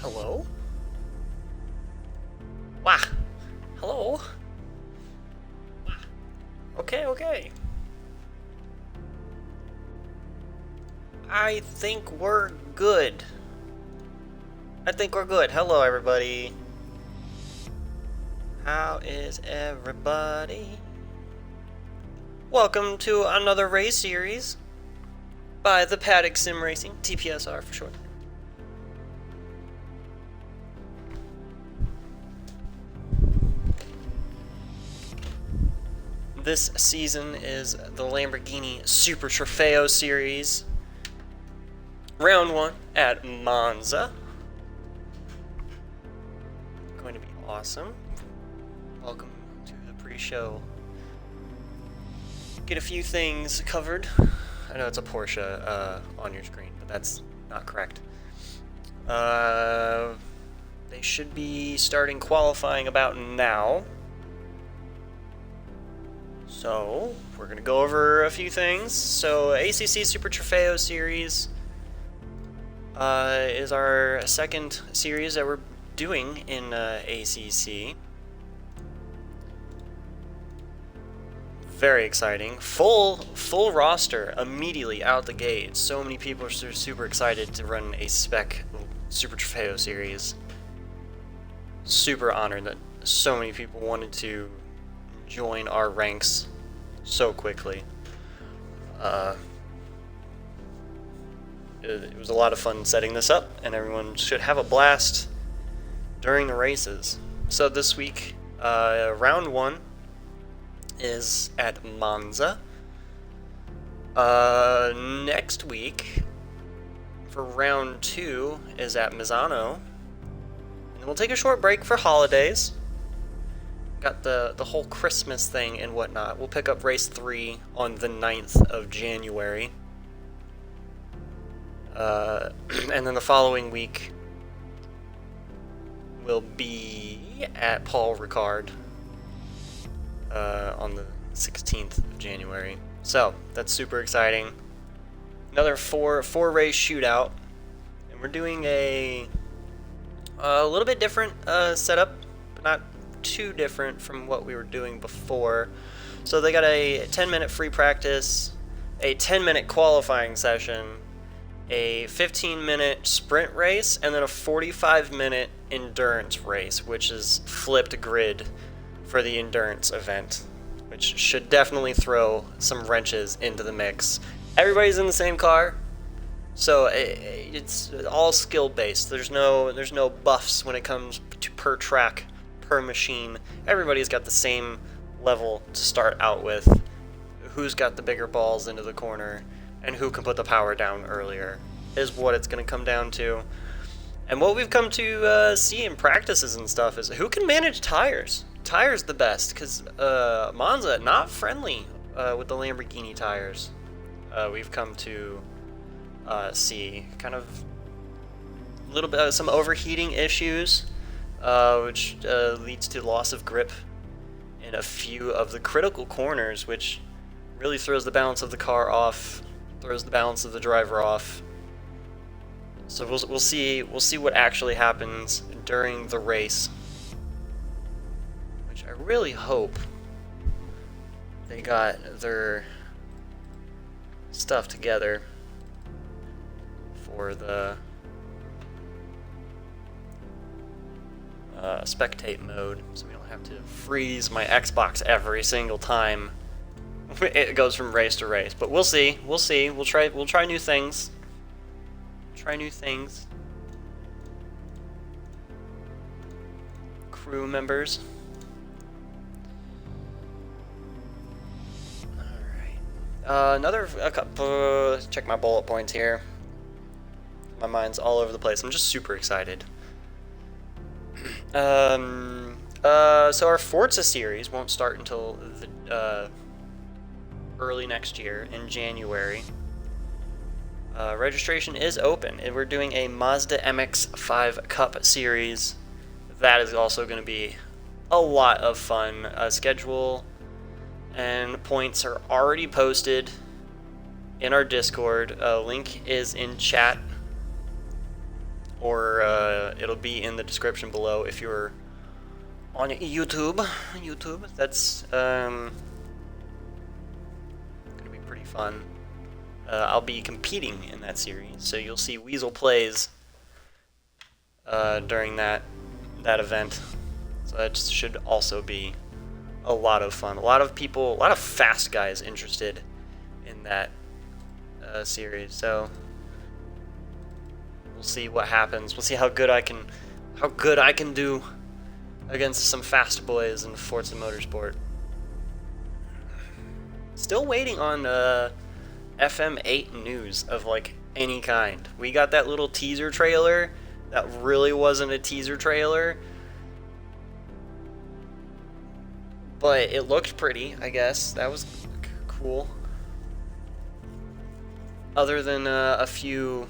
Hello? Wah! Hello? Wah. Okay, okay. I think we're good. Hello, everybody. How is everybody? Welcome to another race series by the Paddock Sim Racing, TPSR for short. This season is the Lamborghini Super Trofeo series. Round 1 at Monza. Going to be awesome. Welcome to the pre-show. Get a few things covered. I know it's a Porsche on your screen, but that's not correct. They should be starting qualifying about now. So, we're going to go over a few things. So, ACC Super Trofeo series is our second series that we're doing in ACC. Very exciting. Full roster immediately out the gate. So many people are super excited to run a spec Super Trofeo series. Super honored that so many people wanted to join our ranks so quickly. It was a lot of fun setting this up, and everyone should have a blast during the races. So this week, round 1 is at Monza. Next week, for round 2, is at Misano. And we'll take a short break for holidays. Got the whole Christmas thing and whatnot. We'll pick up race 3 on the 9th of January. And then the following week will be at Paul Ricard on the 16th of January. So, that's super exciting. Another four race shootout. And we're doing a little bit different setup, but not too different from what we were doing before. So they got a 10-minute free practice, a 10-minute qualifying session, a 15-minute sprint race, and then a 45-minute endurance race, which is flipped grid for the endurance event, which should definitely throw some wrenches into the mix. Everybody's in the same car, so it's all skill based. There's no buffs when it comes to per track, per machine. Everybody's got the same level to start out with. Who's got the bigger balls into the corner and who can put the power down earlier is what it's going to come down to. And what we've come to see in practices and stuff is who can manage tires. Tires the best, because Monza not friendly with the Lamborghini tires. We've come to see kind of a little bit of some overheating issues, which leads to loss of grip in a few of the critical corners, which really throws the balance of the car off, throws the balance of the driver off. So we'll see what actually happens during the race, which I really hope they got their stuff together for the spectate mode, so we don't have to freeze my Xbox every single time it goes from race to race. But we'll see. We'll try new things. Crew members. Alright. A couple. Check my bullet points here. My mind's all over the place. I'm just super excited. So our Forza series won't start until the early next year in January. Registration is open, and we're doing a Mazda MX-5 Cup series. That is also going to be a lot of fun. Schedule and points are already posted in our Discord. Link is in chat or it'll be in the description below if you're on YouTube. That's gonna be pretty fun. I'll be competing in that series, so you'll see Weasel plays during that event. So that should also be a lot of fun. A lot of people, a lot of fast guys interested in that series. So we'll see what happens. We'll see how good I can do against some fast boys in Forza Motorsport. Still waiting on FM8 news of like any kind. We got that little teaser trailer that really wasn't a teaser trailer, but it looked pretty, I guess. That was cool. Other than a few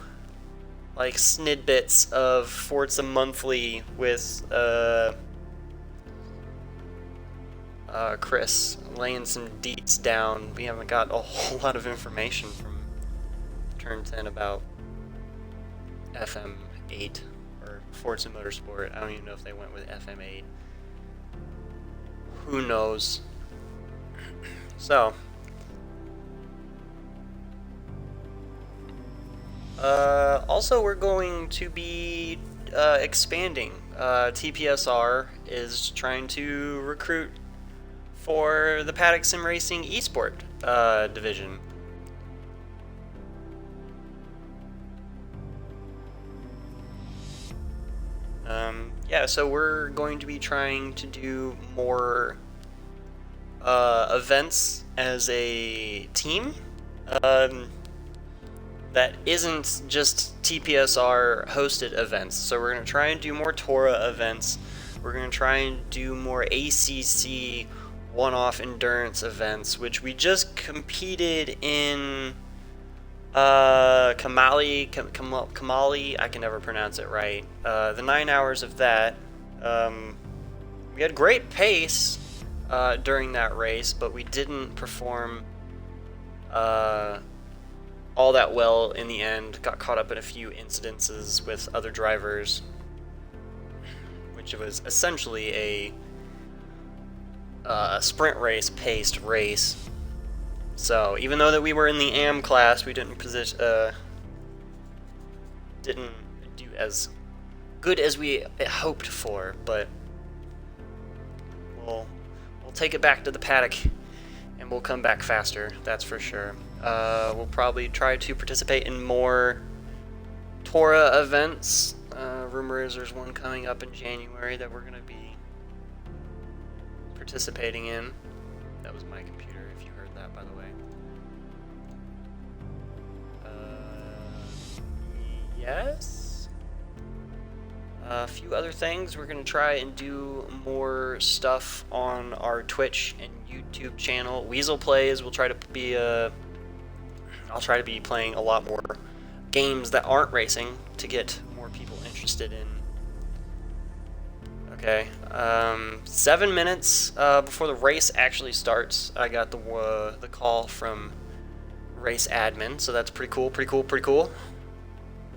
like snidbits of Forza Monthly with Chris laying some deets down, we haven't got a whole lot of information from Turn 10 about FM8 or Forza Motorsport. I don't even know if they went with FM8. Who knows? So, also we're going to be expanding. TPSR is trying to recruit for the Paddock Sim Racing Esport division. Yeah, so we're going to be trying to do more events as a team that isn't just TPSR hosted events. So we're going to try and do more Tora events. We're going to try and do more ACC one-off endurance events, which we just competed in Kamali, I can never pronounce it right. The 9 hours of that. We had great pace during that race, but we didn't perform all that well in the end. Got caught up in a few incidences with other drivers, which was essentially a sprint race paced race. So even though that we were in the AM class, we didn't do as good as we hoped for, but we'll take it back to the paddock and we'll come back faster, that's for sure. We'll probably try to participate in more Tora events. Rumor is there's one coming up in January that we're going to be participating in. That was my computer, if you heard that, by the way. Yes. A few other things. We're going to try and do more stuff on our Twitch and YouTube channel. Weasel Plays. We'll try to be I'll try to be playing a lot more games that aren't racing to get more people interested in. Okay. 7 minutes before the race actually starts, I got the call from race admin, so that's pretty cool.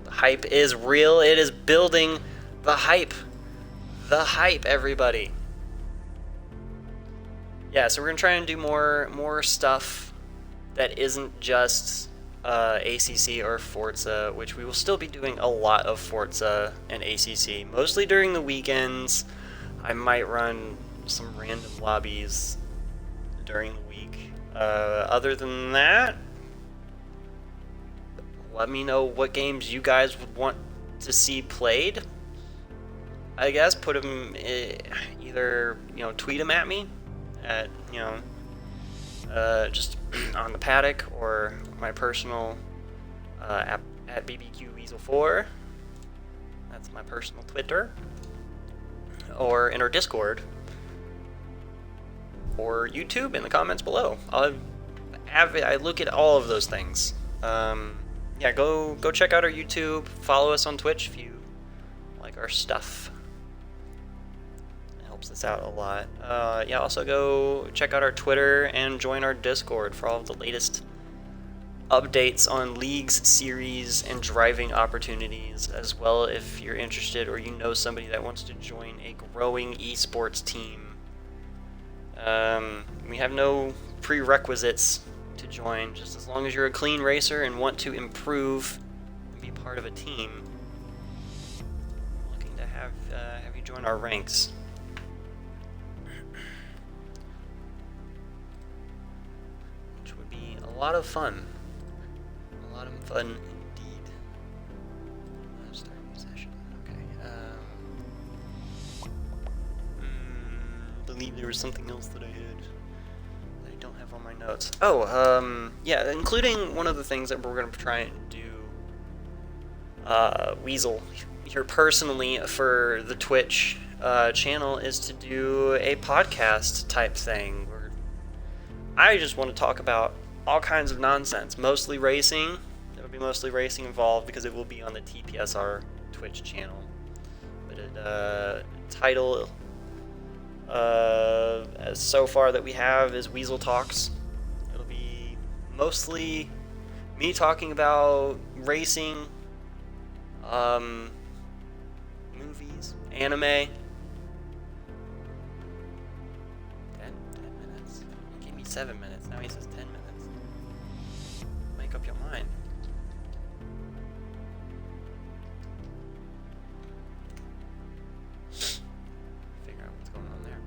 The hype is real. It is building. The hype, everybody. Yeah, so we're gonna try and do more stuff that isn't just ACC or Forza, which we will still be doing a lot of Forza and ACC, mostly during the weekends. I might run some random lobbies during the week. Other than that, let me know what games you guys would want to see played. I guess put them either, tweet them at me at, just on the paddock, or my personal at BBQWeasel4. That's my personal Twitter. Or in our Discord. Or YouTube in the comments below. I look at all of those things. Yeah, go check out our YouTube. Follow us on Twitch if you like our stuff. Helps us out a lot. Yeah, also go check out our Twitter and join our Discord for all of the latest updates on leagues, series, and driving opportunities, as well if you're interested or you know somebody that wants to join a growing esports team. We have no prerequisites to join, just as long as you're a clean racer and want to improve and be part of a team. I'm looking to have you join our ranks. Which would be a lot of fun. A lot of fun indeed. Start a new session. Okay. Believe there was something else that I had that I don't have on my notes. Oh, yeah, including one of the things that we're going to try and do, Weasel, here personally for the Twitch channel, is to do a podcast type thing where I just want to talk about all kinds of nonsense, mostly racing. There will be mostly racing involved because it will be on the TPSR Twitch channel. But title as so far that we have is Weasel Talks. It'll be mostly me talking about racing, movies, anime. 10 minutes. He gave me 7 minutes. Now he says 10 minutes. Make up your mind. Figure out what's going on there.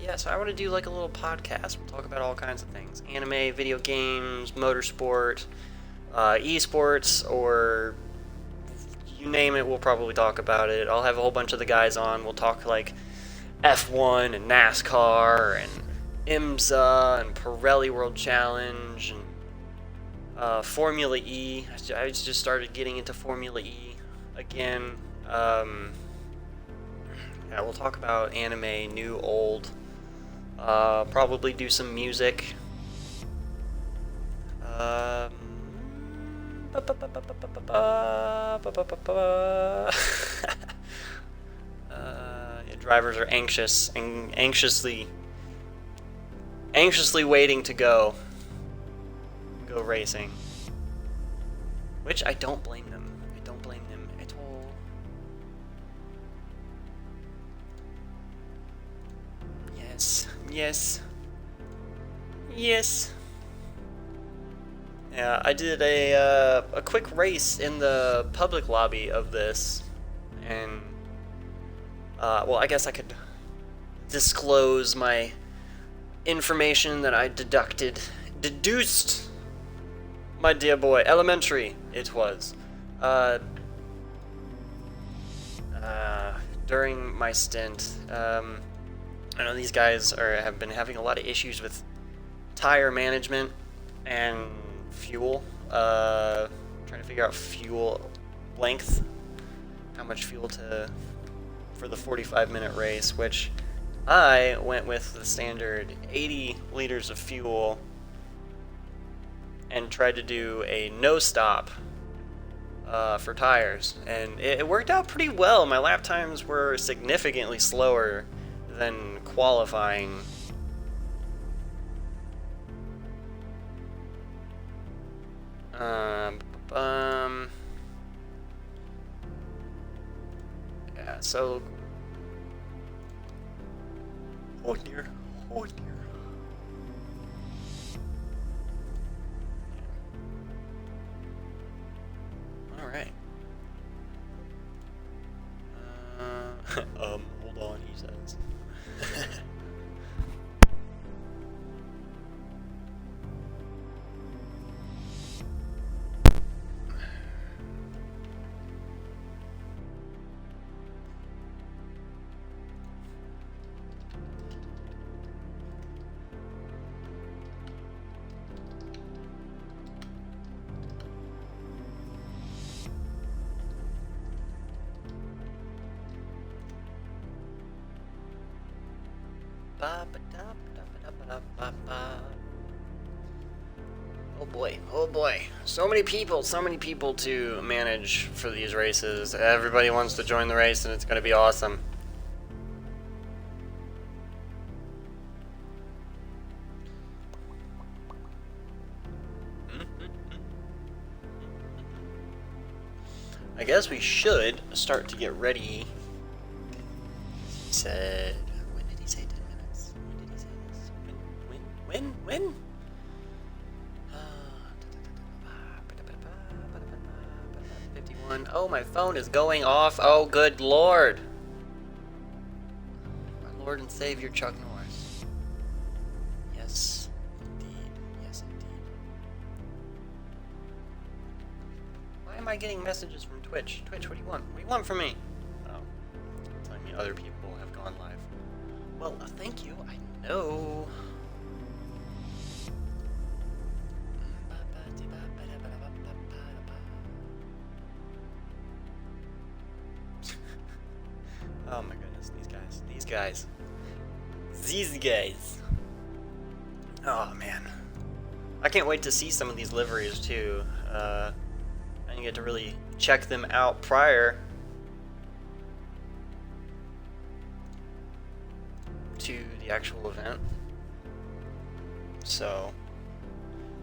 Yeah, so I want to do like a little podcast. We'll talk about all kinds of things. Anime, video games, motorsport, esports, or you name it, we'll probably talk about it. I'll have a whole bunch of the guys on. We'll talk like F1 and NASCAR and IMSA and Pirelli World Challenge and Formula E. I just started getting into Formula E again. Yeah, we'll talk about anime, new, old. Probably do some music. Yeah, drivers are anxious and anxiously waiting to go racing. Which I don't blame them. I don't blame them at all. Yes. Yeah, I did a quick race in the public lobby of this, and well, I guess I could disclose my information that I deduced, my dear boy, elementary it was, during my stint. I know these guys have been having a lot of issues with tire management and fuel. Trying to figure out fuel length, how much fuel for the 45-minute race, which I went with the standard 80 liters of fuel and tried to do a no stop for tires, and it worked out pretty well. My lap times were significantly slower than qualifying. Yeah, so oh dear. All right. Hold on, he says. Oh boy, oh boy. So many people to manage for these races. Everybody wants to join the race and it's going to be awesome. I guess we should start to get ready. He said, when did he say 10 minutes? When did he say this? When? Oh, my phone is going off. Oh, good Lord. My Lord and Savior, Chuck Norris. Yes, indeed. Yes, indeed. Why am I getting messages from Twitch? Twitch, what do you want? What do you want from me? Oh, telling me other people have gone live. Well, thank you. I know. Oh my goodness, these guys. Oh man. I can't wait to see some of these liveries too. I didn't get to really check them out prior to the actual event. So,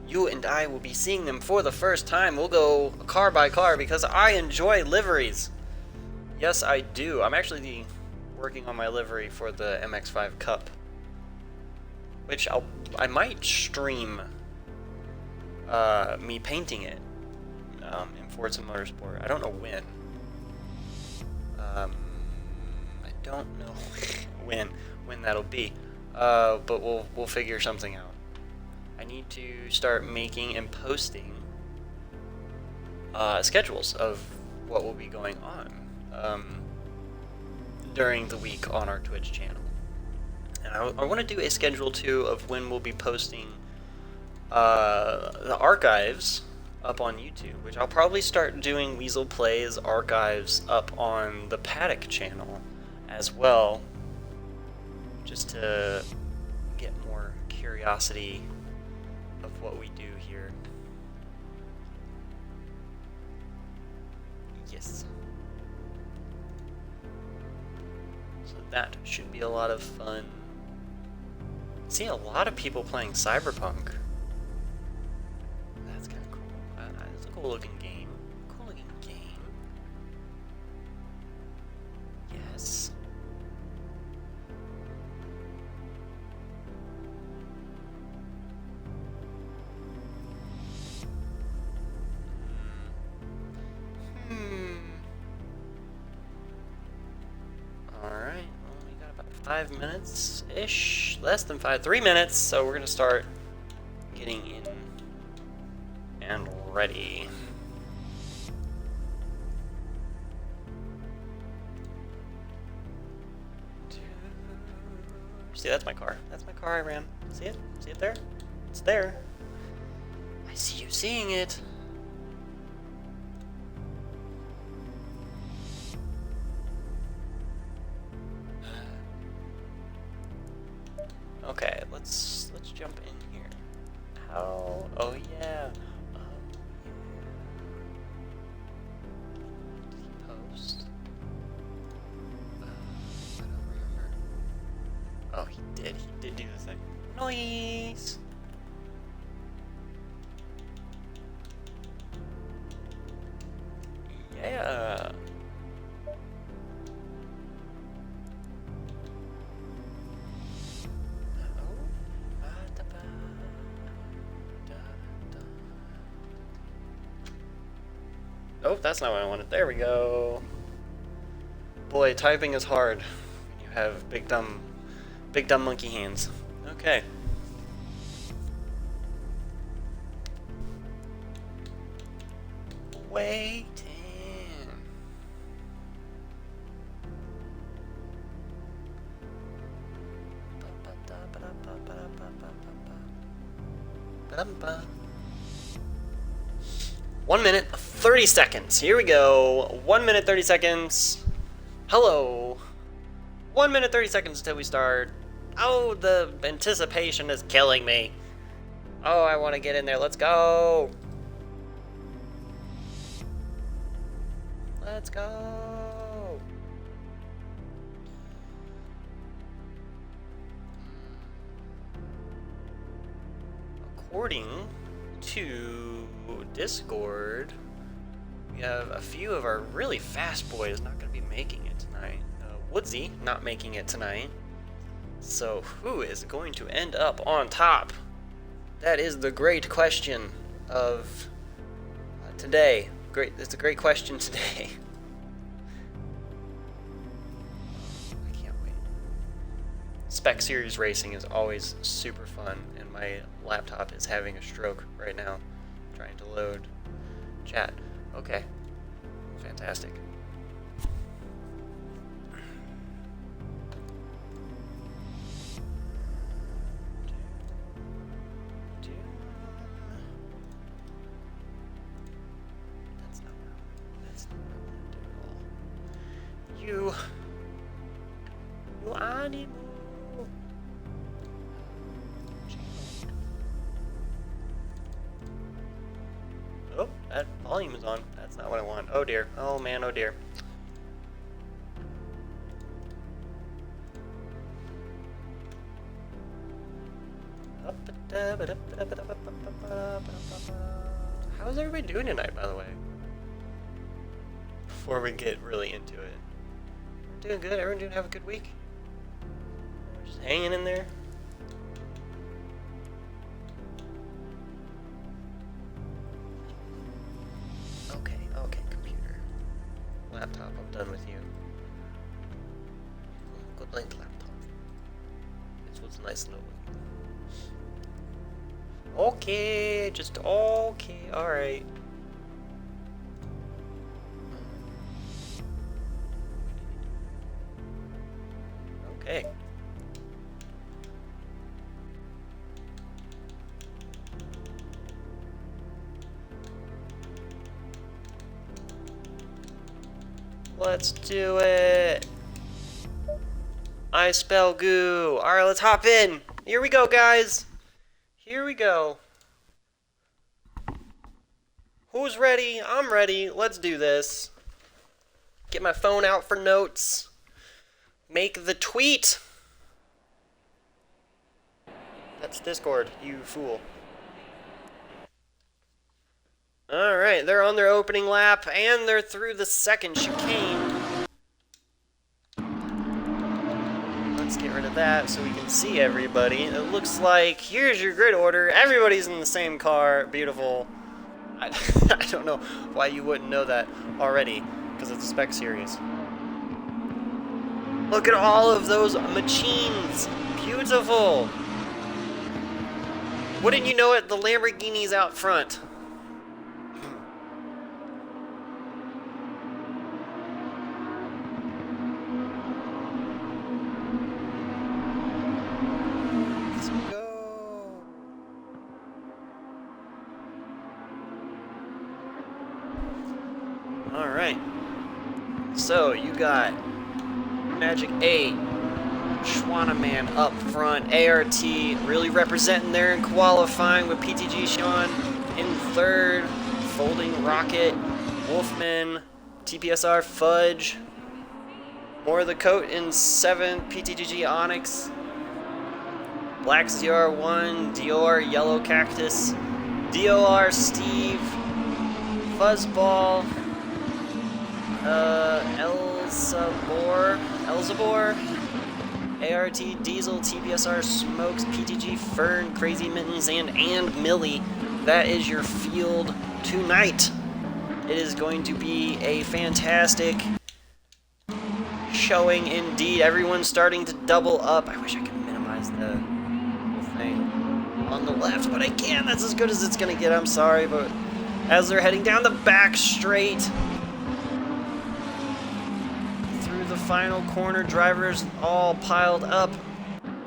you and I will be seeing them for the first time. We'll go car by car because I enjoy liveries. Yes, I do. I'm actually working on my livery for the MX-5 Cup, which I might stream me painting it in Forza Motorsport. I don't know when. I don't know when that'll be, but we'll figure something out. I need to start making and posting schedules of what will be going on during the week on our Twitch channel. And I want to do a schedule too of when we'll be posting the archives up on YouTube, which I'll probably start doing Weasel Plays archives up on the Paddock channel as well, just to get more curiosity of what we do here. Yes. So that should be a lot of fun. See a lot of people playing Cyberpunk. That's kind of cool. It's a cool looking game. Yes. Alright, well, we got about 5 minutes-ish. Less than 3 minutes, so we're gonna start getting in and ready. See, that's my car. That's my car I ran. See it? See it there? It's there. I see you seeing it. Okay, let's jump in here. How? Oh yeah. Did he post? I don't remember. Oh, he did. He did do the thing. Noise. Yeah. Oh, that's not what I wanted. There we go. Boy, typing is hard when you have big dumb monkey hands. Okay. Waiting. Ba-dum-ba. 1 minute, 30 seconds. Here we go. 1 minute, 30 seconds. Hello. 1 minute, 30 seconds until we start. Oh, the anticipation is killing me. Oh, I want to get in there. Let's go. Let's go. According to Discord, we have a few of our really fast boys not going to be making it tonight. Woodsy not making it tonight. So who is going to end up on top? That is the great question of today. It's a great question today. I can't wait. Spec Series racing is always super fun, and my laptop is having a stroke right now trying to load chat. Okay. Fantastic. You animal. Oh, that volume is on. That's not what I want. Oh dear. Oh man, oh dear. How's everybody doing tonight, by the way? Before we get really into it. Doing good. Everyone doing have a good week? We're just hanging in there. Okay, computer. Laptop, I'm done with you. Good night, laptop. This was nice knowing you. Okay, just okay, alright. Okay. Let's do it. I spell goo. All right, let's hop in. Here we go, guys. Here we go. Who's ready? I'm ready. Let's do this. Get my phone out for notes. Make the tweet. That's Discord, you fool. Alright, they're on their opening lap, and they're through the second chicane. Let's get rid of that so we can see everybody. It looks like, here's your grid order. Everybody's in the same car. Beautiful. I don't know why you wouldn't know that already, because it's a spec series. Look at all of those machines. Beautiful. Wouldn't you know it, the Lamborghini's out front. Let's go. All right. So you got Magic 8, Schwanneman up front, ART really representing there in qualifying with PTG Sean in third, Folding Rocket, Wolfman, TPSR Fudge, More of the Coat in seventh, PTGG Onyx, Black ZR1, Dior Yellow Cactus, DOR Steve, Fuzzball, Elzabor, ART, Diesel, TPSR, Smokes, PTG, Fern, Crazy Mittens, and Millie. That is your field tonight. It is going to be a fantastic showing indeed. Everyone's starting to double up. I wish I could minimize the whole thing on the left, but I can't. That's as good as it's going to get. I'm sorry, but as they're heading down the back straight, the final corner, drivers all piled up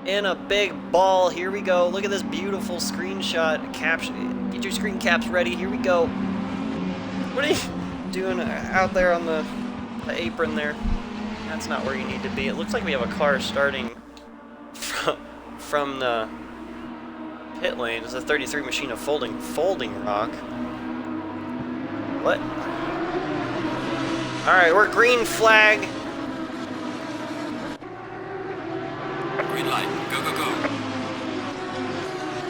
in a big ball. Here we go. Look at this beautiful screenshot caption. Get your screen caps ready. Here we go. What are you doing out there on the apron there? That's not where you need to be. It looks like we have a car starting from the pit lane. There's a 33 machine of folding rock. What? Alright, we're green flag. Green light. Go, go, go.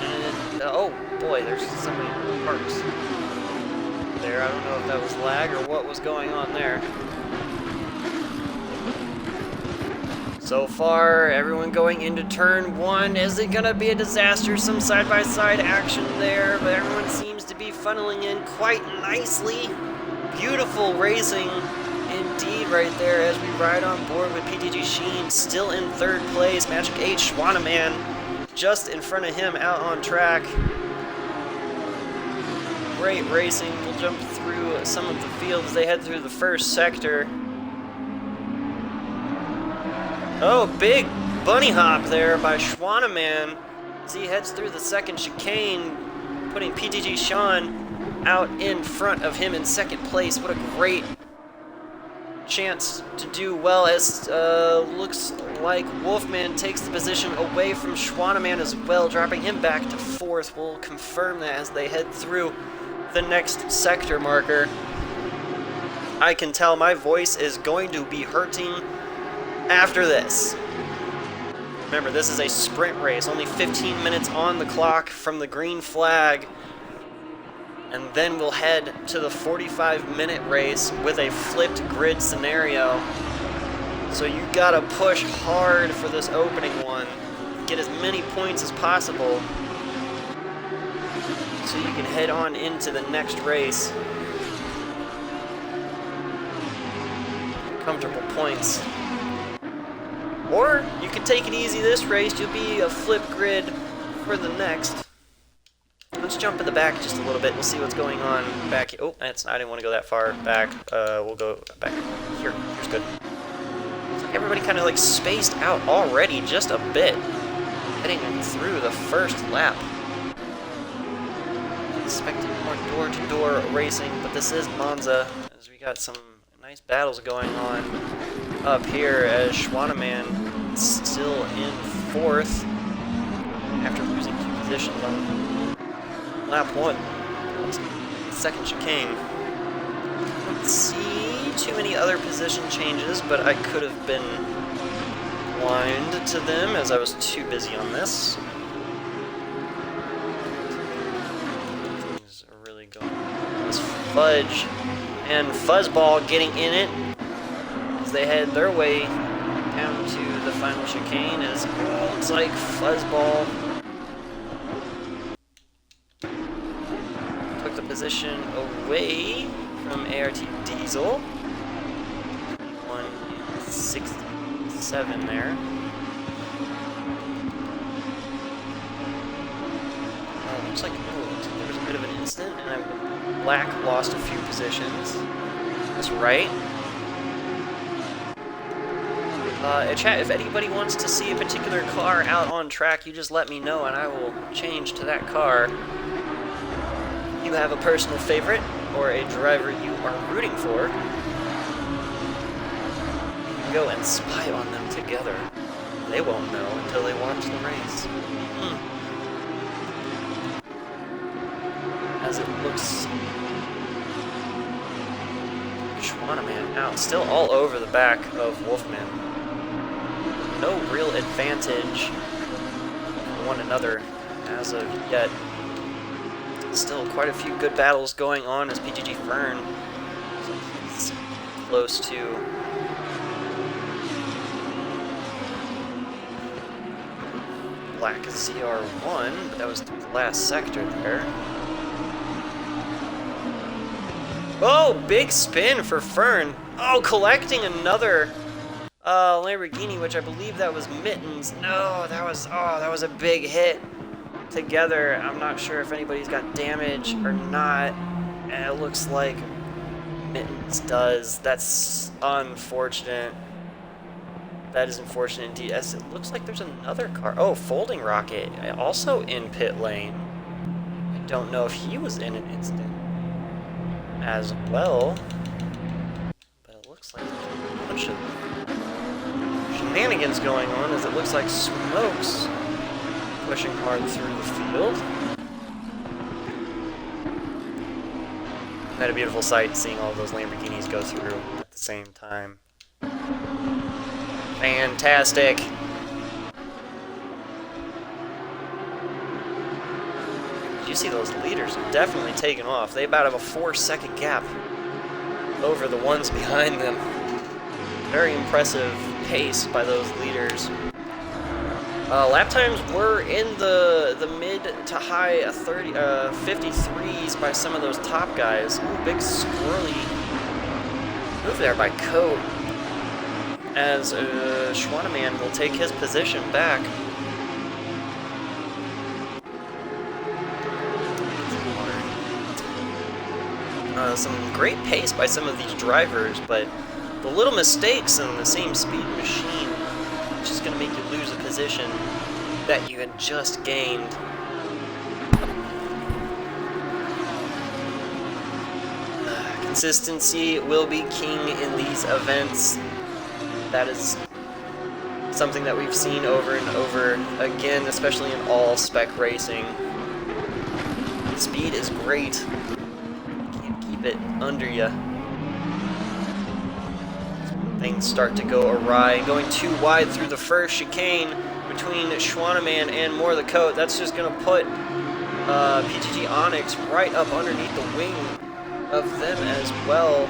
And, oh boy, there's somebody in the parks there. I don't know if that was lag or what was going on there. So far, everyone going into turn 1. Is it gonna be a disaster? Some side-by-side action there, but everyone seems to be funneling in quite nicely. Beautiful racing indeed right there as we ride on board with PTG Sheen still in 3rd place. Magic 8 Schwaneman just in front of him out on track. Great racing. We'll jump through some of the fields as they head through the 1st sector. Oh, big bunny hop there by Schwaneman as he heads through the 2nd chicane, putting PTG Sean out in front of him in 2nd place. What a great chance to do well as looks like Wolfman takes the position away from Schwaneman as well, dropping him back to 4th. We'll confirm that as they head through the next sector marker. I can tell my voice is going to be hurting after this. Remember, this is a sprint race, only 15 minutes on the clock from the green flag. And then we'll head to the 45-minute race with a flipped grid scenario. So you gotta push hard for this opening one. Get as many points as possible so you can head on into the next race. Comfortable points. Or you can take it easy this race. You'll be a flip grid for the next. Let's jump in the back just a little bit. We'll see what's going on back here. Oh, I didn't want to go that far back. We'll go back here. Here's good. Looks like everybody kind of like spaced out already just a bit. Heading through the 1st lap. Expecting more door-to-door racing, but this is Monza, as we got some nice battles going on up here as Schwaneman still in 4th after losing 2 positions on lap 1. 2nd chicane. Don't see too many other position changes, but I could have been blind to them as I was too busy on this. Things are really going on. This Fudge and Fuzzball getting in it as they head their way down to the final chicane as it looks like Fuzzball took the position away from ART Diesel. 167 there. Looks like there was a bit of an incident and Black lost a few positions. That's right. Chat, if anybody wants to see a particular car out on track, you just let me know and I will change to that car. You have a personal favorite or a driver you are rooting for, you can go and spy on them together. They won't know until they watch the race. As it looks, Schwaneman out, still all over the back of Wolfman. No real advantage for one another as of yet. Still quite a few good battles going on as PGG Fern is close to Black ZR1, but that was the last sector there. Oh, big spin for Fern. Oh, collecting another Lamborghini, which I believe that was Mittens. No, that was a big hit together. I'm not sure if anybody's got damage or not. And it looks like Mittens does. That's unfortunate. That is unfortunate indeed. As it looks like there's another car. Oh, Folding Rocket, also in pit lane. I don't know if he was in an incident as well, but it looks like there's a bunch of shenanigans going on as it looks like Smokes pushing hard through the field. Had a beautiful sight seeing all those Lamborghinis go through at the same time. Fantastic! You see those leaders have definitely taken off. They about have a 4-second gap over the ones behind them. Very impressive pace by those leaders. Lap times were in the mid to high 53s by some of those top guys. Ooh, big squirrely move there by Coat, as Schwaneman will take his position back. Some great pace by some of these drivers, but the little mistakes in the same speed machine is just going to make you lose a position that you had just gained. Consistency will be king in these events. That is something that we've seen over and over again, especially in all spec racing. Speed is great. It under you. Things start to go awry. Going too wide through the first chicane between Schwaneman and Moore the Coat. That's just going to put PTG Onyx right up underneath the wing of them as well.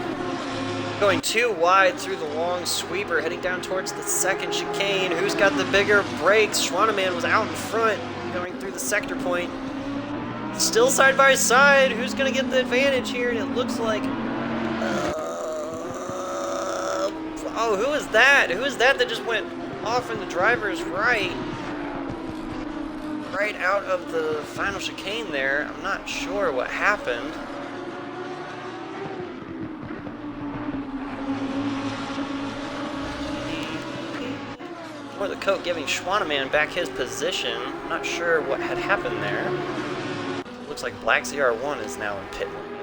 Going too wide through the long sweeper, heading down towards the second chicane. Who's got the bigger brakes? Schwaneman was out in front, going through the sector point. Still side by side. Who's going to get the advantage here? And it looks like... oh, who is that? Who is that just went off in the driver's right? Right out of the final chicane there. I'm not sure what happened. Or the Coat giving Schwaneman back his position. I'm not sure what had happened there. Looks like Black ZR1 is now in pit lane.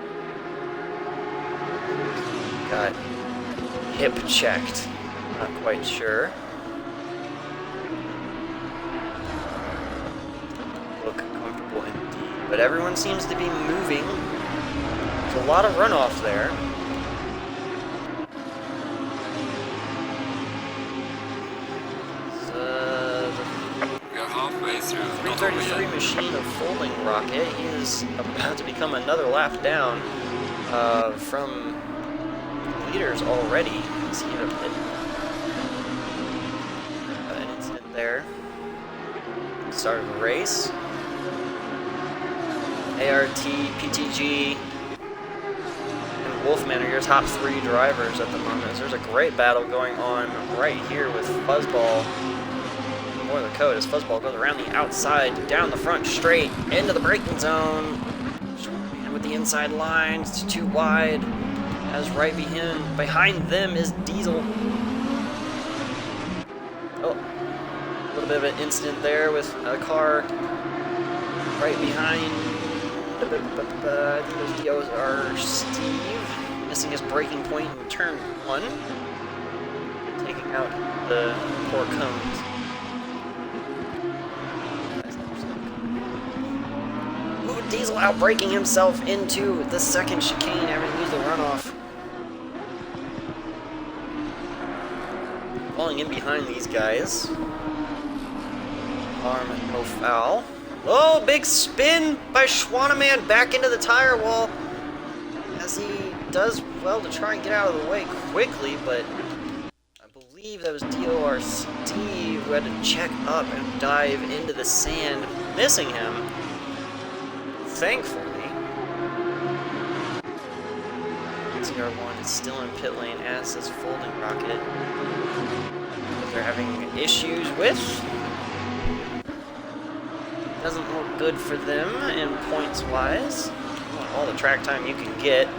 Got hip checked. Not quite sure. Look comfortable indeed. But everyone seems to be moving. There's a lot of runoff there. Halfway through. 333 machine of folding rocket. He is about to become another lap down from leaders already. Is he in a pit? An incident there. Start of the race. ART, PTG, and Wolfman are your top 3 drivers at the moment. There's a great battle going on right here with Fuzzball. More the Coat as Fuzzball goes around the outside, down the front straight, into the braking zone. And with the inside lines, it's too wide. As right behind them is Diesel. Oh, a little bit of an incident there with a car right behind. I think those DOs are Steve, missing his braking point in turn 1, taking out the poor cones. Diesel outbraking himself into the second chicane, having to use the runoff. Falling in behind these guys. Arm and no foul. Oh, big spin by Schwaneman back into the tire wall. As he does well to try and get out of the way quickly, but I believe that was DOR Steve who had to check up and dive into the sand, missing him. Thankfully, ZR1 is still in pit lane, as is Folding Rocket. What they're having issues with. Doesn't look good for them in points-wise. You want all the track time you can get.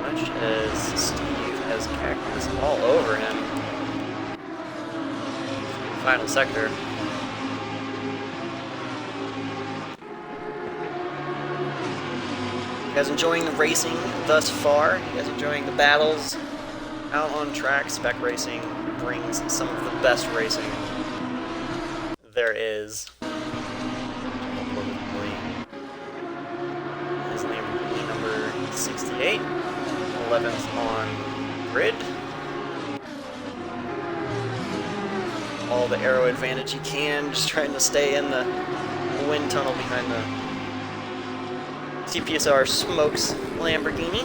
Much as Steve has cactus all over him. Final sector. You guys enjoying the racing thus far? You guys enjoying the battles? Out on track, spec racing brings some of the best racing there is. 11th on grid. All the aero advantage he can, just trying to stay in the wind tunnel behind the TPSR smokes Lamborghini.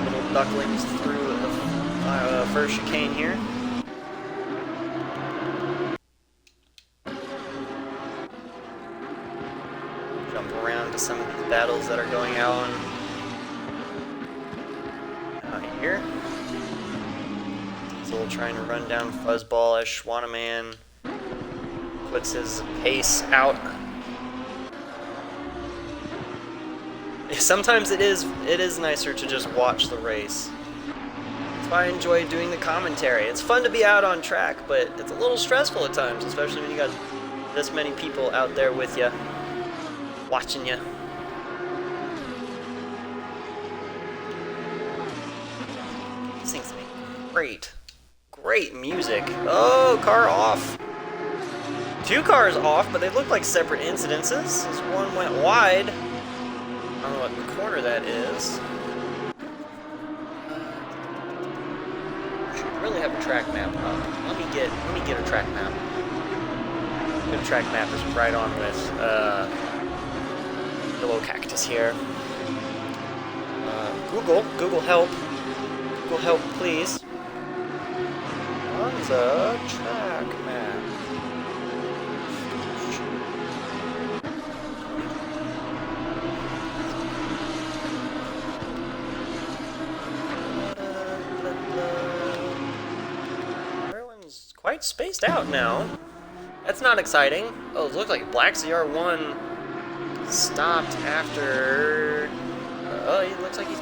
Little ducklings through the first chicane here. Jump around to some of these battles that are going on out here. Diesel trying to run down Fuzzball as Schwanneman puts his pace out. Sometimes it is nicer to just watch the race. That's why I enjoy doing the commentary. It's fun to be out on track, but it's a little stressful at times, especially when you got this many people out there with you, watching you. These things make great music. Oh, car off. 2 cars off, but they look like separate incidences. This one went wide. I don't know what corner that is. Should really have a track map up. Let me get a track map. The track map is right on with Yellow Cactus here. Google help. Google help, please. Monza track map. Everyone's quite spaced out now. That's not exciting. Oh, it looks like Black CR1 stopped after... oh, he looks like he's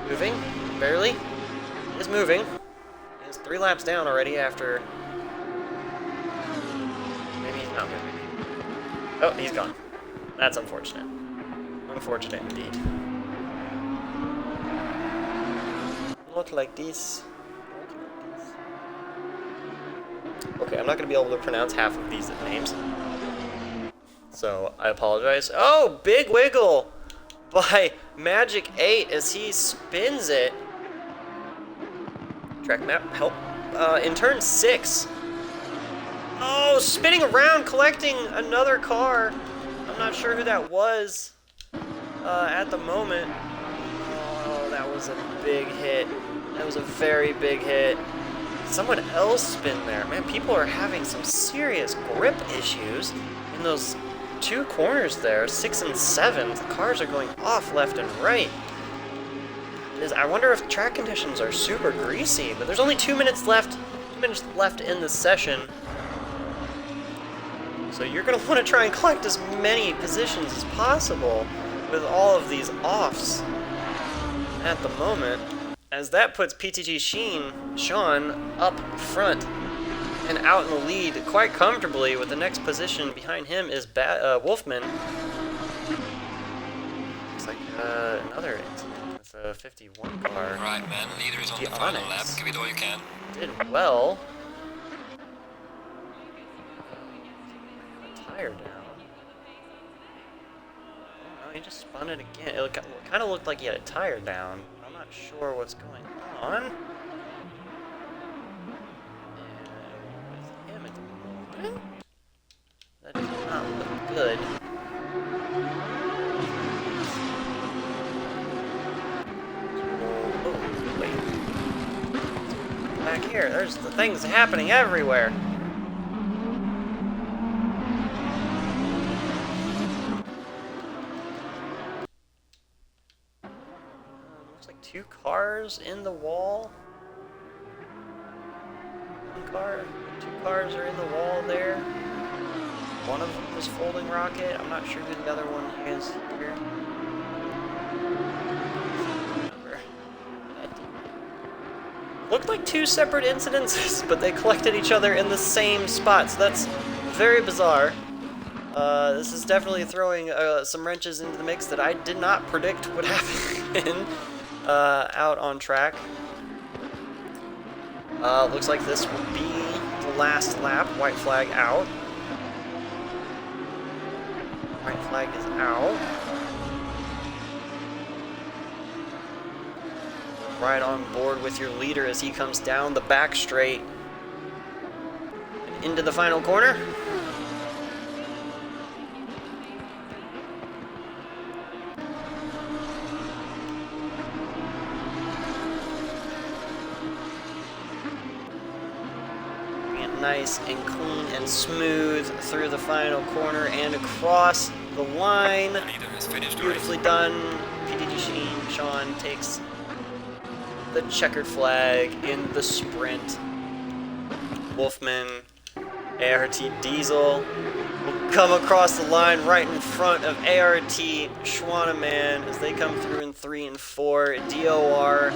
moving. Barely. He's moving. He's 3 laps down already after... maybe he's not moving. Oh, he's gone. That's unfortunate. Unfortunate indeed. Not like this. Okay, I'm not going to be able to pronounce half of these names. So, I apologize. Oh, big wiggle by Magic 8 as he spins it. Track map, help. In turn 6. Oh, spinning around, collecting another car. I'm not sure who that was at the moment. Oh, that was a big hit. That was a very big hit. Someone else spin there. Man, people are having some serious grip issues in those 2 corners there, 6 and 7. The cars are going off left and right. I wonder if track conditions are super greasy, but there's only 2 minutes left. 2 minutes left in the session. So you're going to want to try and collect as many positions as possible with all of these offs at the moment, as that puts PTG Sean up front and out in the lead quite comfortably, with the next position behind him is Wolfman. Looks like another incident with a 51 car. Right, man. Leader is on the final lap. Give it all you can. Did well. Tire down. Oh, no, he just spun it again. It kind of looked like he had a tire down. I'm not sure what's going on. And with him at the moment, that does not look good. Oh, wait. Back here, there's the things happening everywhere. Looks like 2 cars in the wall. 2 cars are in the wall there. One of them is folding rocket. I'm not sure who the other one is here. Looked like 2 separate incidences, but they collected each other in the same spot, so that's very bizarre. This is definitely throwing some wrenches into the mix that I did not predict would happen out on track. Looks like this will be the last lap. White flag out. White flag is out. right on board with your leader as he comes down the back straight and into the final corner. Nice and clean and smooth through the final corner and across the line. Beautifully done. PDG Sean takes the checkered flag in the sprint. Wolfman, ART Diesel will come across the line right in front of ART Schwaneman as they come through in 3 and 4. DOR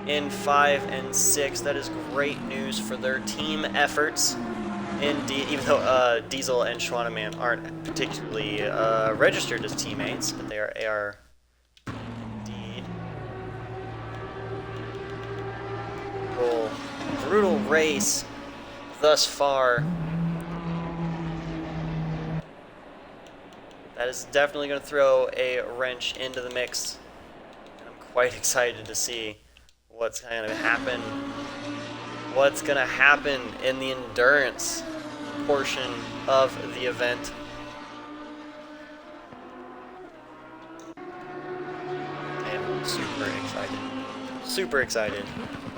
in 5 and 6. That is great news for their team efforts. Indeed, even though Diesel and Schwaneman aren't particularly registered as teammates, but they are indeed. Brutal race thus far. That is definitely going to throw a wrench into the mix. I'm quite excited to see what's going to happen. What's going to happen in the endurance portion of the event. I am super excited. Super excited.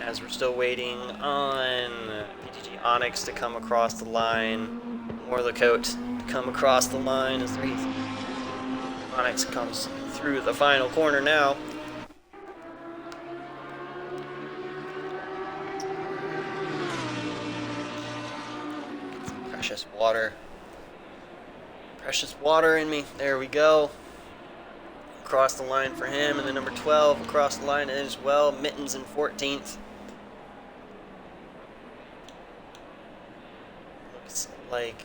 As we're still waiting on PTG Onyx to come across the line. Morlacote to come across the line as Onyx comes through the final corner now. Precious water. Precious water in me. There we go. Across the line for him, and then number 12 across the line as well. Mittens in 14th. Looks like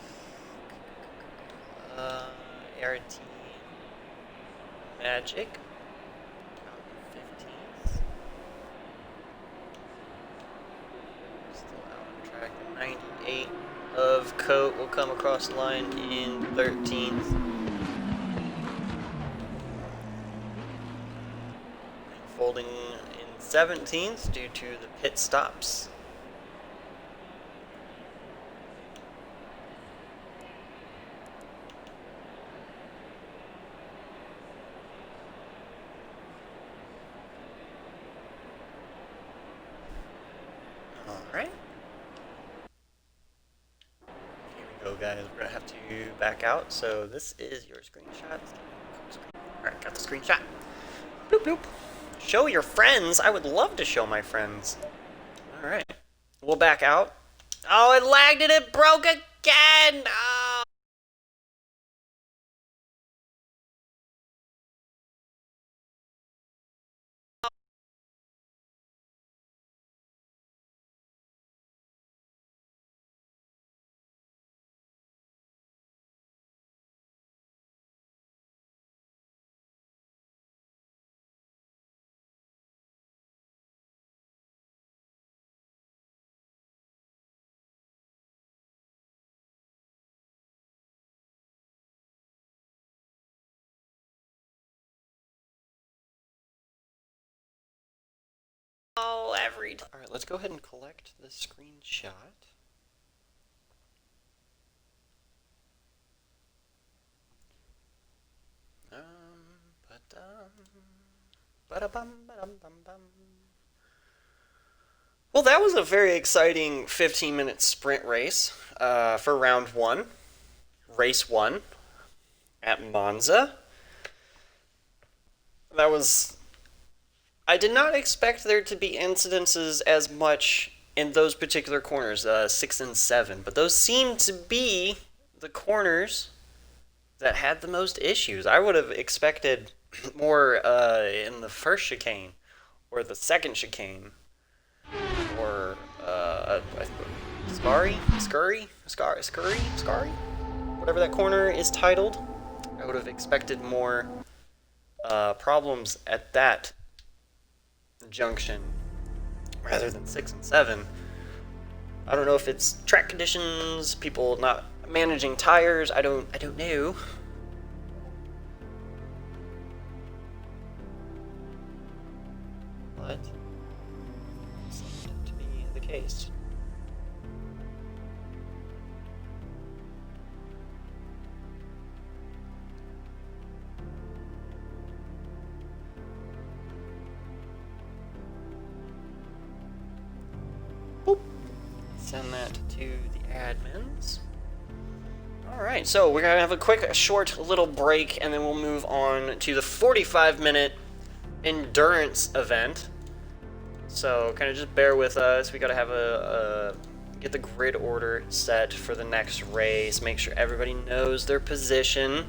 ART Magic. 15th. Still out on track. 98 of Coat will come across the line in 13th. Folding in 17th due to the pit stops. Alright. Here we go, guys. We're going to have to back out. So this is your screenshot. Alright, got the screenshot. Bloop, bloop. Show your friends? I would love to show my friends. Alright. We'll back out. Oh, it lagged and it broke again! Oh. Alright, let's go ahead and collect the screenshot. Well, that was a very exciting 15-minute sprint race for round 1, race 1 at Monza. That was... I did not expect there to be incidences as much in those particular corners, 6 and 7, but those seemed to be the corners that had the most issues. I would have expected more in the first chicane, or the second chicane, or Scurry, whatever that corner is titled. I would have expected more problems at that junction rather than 6 and 7. I don't know if it's track conditions, people not managing tires. I don't know. But Send that to the admins. Alright, so we're going to have a quick, short little break, and then we'll move on to the 45-minute endurance event. So kind of just bear with us. We got to have get the grid order set for the next race. Make sure everybody knows their position.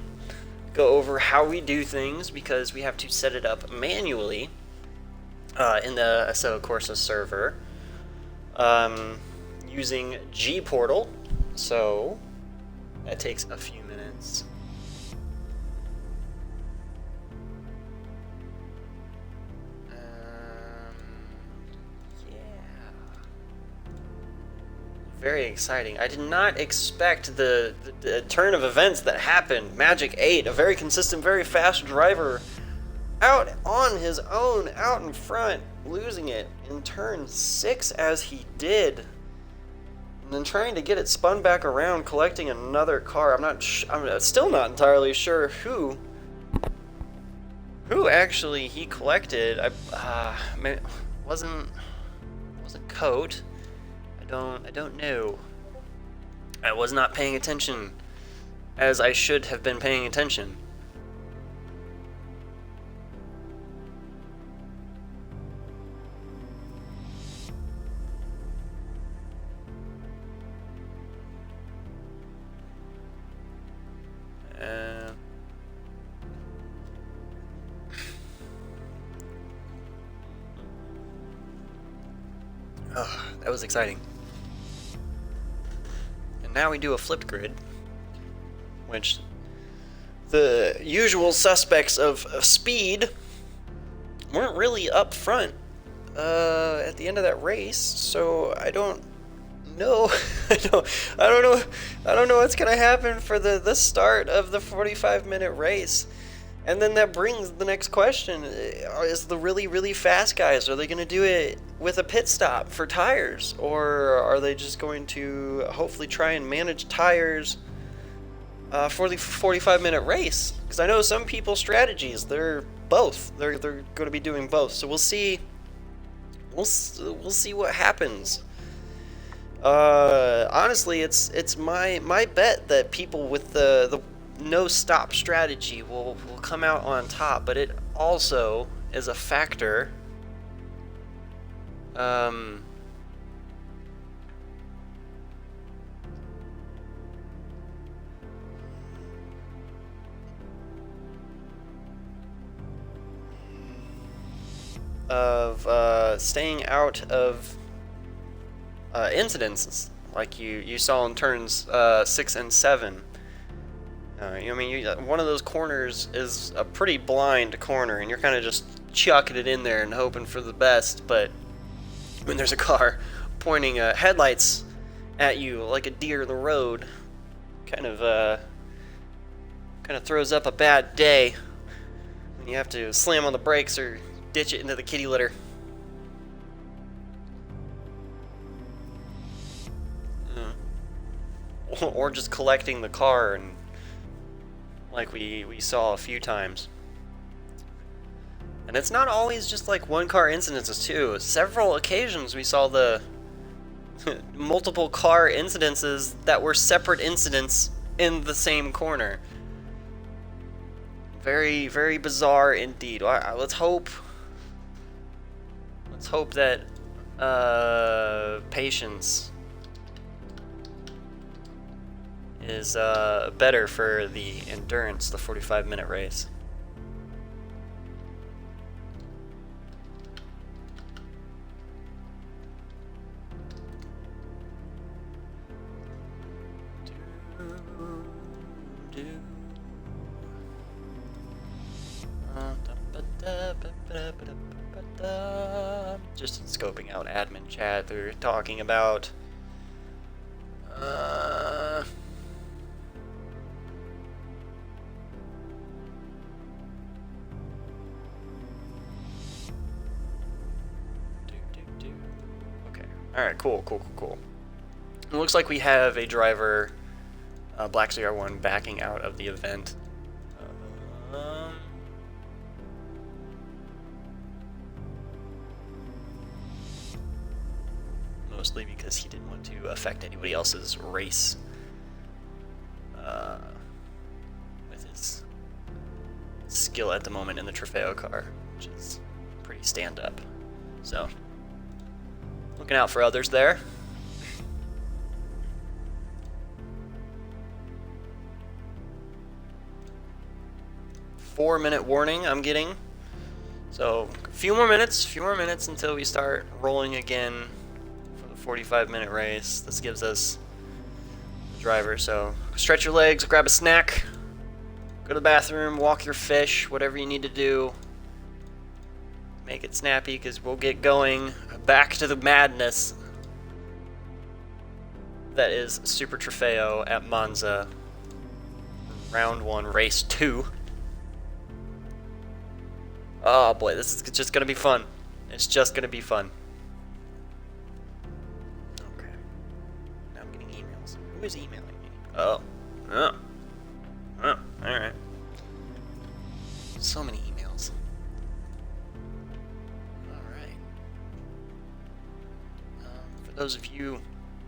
Go over how we do things, because we have to set it up manually in the Assetto Corsa server using G-Portal. So that takes a few minutes. Very exciting. I did not expect the turn of events that happened. Magic 8, a very consistent, very fast driver, out on his own, out in front, losing it in turn 6 as he did. And then trying to get it spun back around, collecting another car. I'm still not entirely sure who actually he collected. Wasn't Coat. I don't know. I was not paying attention as I should have been paying attention. That was exciting. Now we do a flipped grid, which the usual suspects of speed weren't really up front at the end of that race, so I don't know. I don't know what's gonna happen for the start of the 45-minute race. And then that brings the next question: is the really fast guys, are they going to do it with a pit stop for tires, or are they just going to hopefully try and manage tires for the 45-minute race? Because I know some people's strategies, they're both. They're going to be doing both. So we'll see. We'll see what happens. Honestly, it's my bet that people with the no stop strategy will come out on top, but it also is a factor of staying out of incidents like you saw in turns 6 and 7. One of those corners is a pretty blind corner, and you're kind of just chucking it in there and hoping for the best. But when there's a car pointing headlights at you like a deer in the road, kind of throws up a bad day when you have to slam on the brakes or ditch it into the kitty litter. Or just collecting the car, and like we saw a few times. And it's not always just like one car incidences too. Several occasions we saw the multiple car incidences that were separate incidents in the same corner. Very, very bizarre indeed. Let's hope that patience is better for the endurance, the 45-minute race. Just scoping out admin chat, they're talking about okay. Alright, cool. It looks like we have a driver, Black CR1, backing out of the event. mostly because he didn't want to affect anybody else's race with his skill at the moment in the Trofeo car, which is pretty stand-up. So, looking out for others there. Four-minute warning I'm getting. So, a few more minutes until we start rolling again for the 45-minute race. This gives us the driver, so stretch your legs, grab a snack, go to the bathroom, walk your fish, whatever you need to do. Make it snappy, because we'll get going back to the madness that is Super Trofeo at Monza. Round 1, race 2. Oh boy, this is just gonna be fun. It's just gonna be fun. Okay. Now I'm getting emails. Who is emailing me? Oh. Alright. So many emails. Alright. For those of you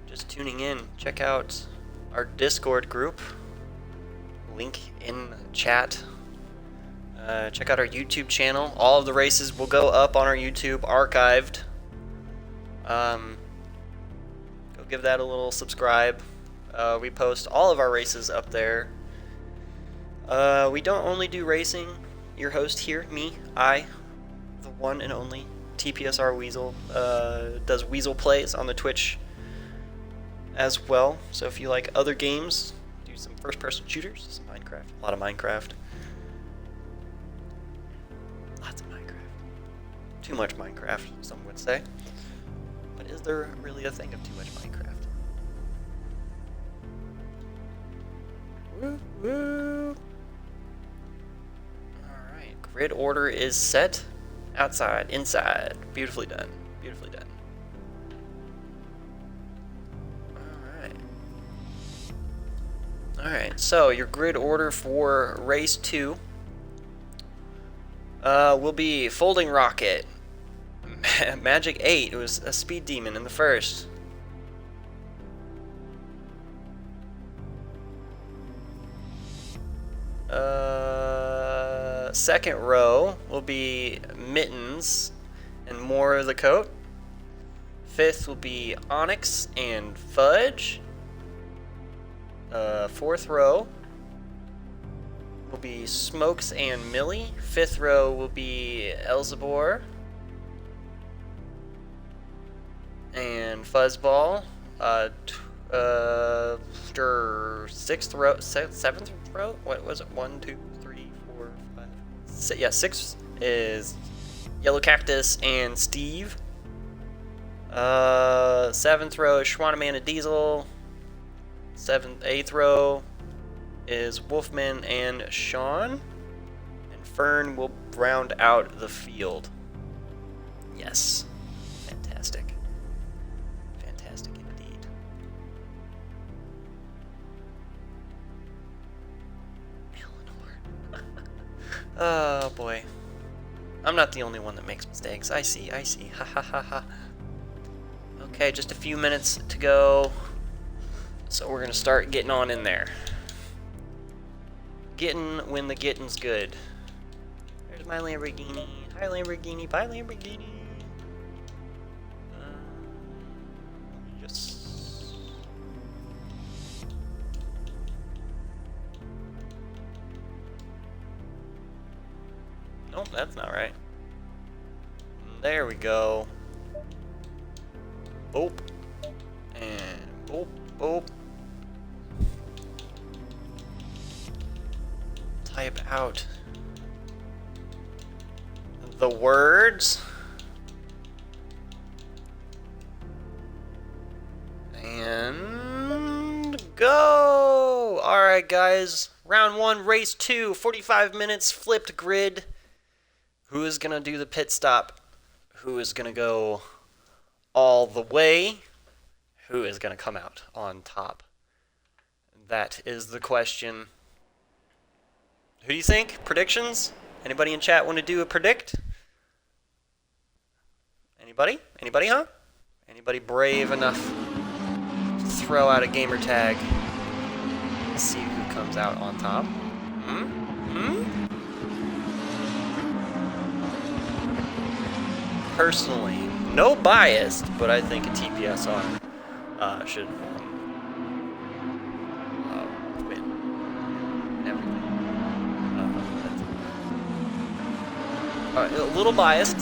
just tuning in, check out our Discord group. Link in chat. Check out our YouTube channel. All of the races will go up on our YouTube, archived. Go give that a little subscribe. We post all of our races up there. We don't only do racing. Your host here, me, the one and only TPSR Weasel, does Weasel Plays on the Twitch as well. So if you like other games, do some first-person shooters, some Minecraft, a lot of Minecraft. Lots of Minecraft. Too much Minecraft, some would say. But is there really a thing of too much Minecraft? Woo woo! Alright, grid order is set. Outside, inside. Beautifully done. Beautifully done. Alright, so your grid order for race 2 will be Folding Rocket, Magic 8, it was a Speed Demon in the first. Second row will be Mittens and More of the Coat. Fifth will be Onyx and Fudge. Fourth row will be Smokes and Millie. Fifth row will be Elzebor and Fuzzball. Sixth row, seventh row. What was it? 1, 2, 3, 4, 5. Yeah, 6 is Yellow Cactus and Steve. 7th row is Schwanneman and Diesel. 8th row is Wolfman and Sean, and Fern will round out the field. Yes, fantastic, fantastic indeed. Eleanor. Oh boy, I'm not the only one that makes mistakes. I see. Ha ha ha ha. Okay, just a few minutes to go. So we're going to start getting on in there. Getting when the getting's good. There's my Lamborghini. Hi Lamborghini, bye Lamborghini. Just... Nope, that's not right. There we go. Boop. And boop, boop. Type out the words and go. Alright guys, round 1, race 2, 45 minutes, flipped grid. Who is gonna do the pit stop? Who is gonna go all the way? Who is gonna come out on top? That is the question. Who do you think? Predictions? Anybody in chat want to do a predict? Anybody? Anybody, huh? Anybody brave enough to throw out a gamer tag? Let's see who comes out on top. Personally, no bias, but I think a TPSR should win everything. A little biased.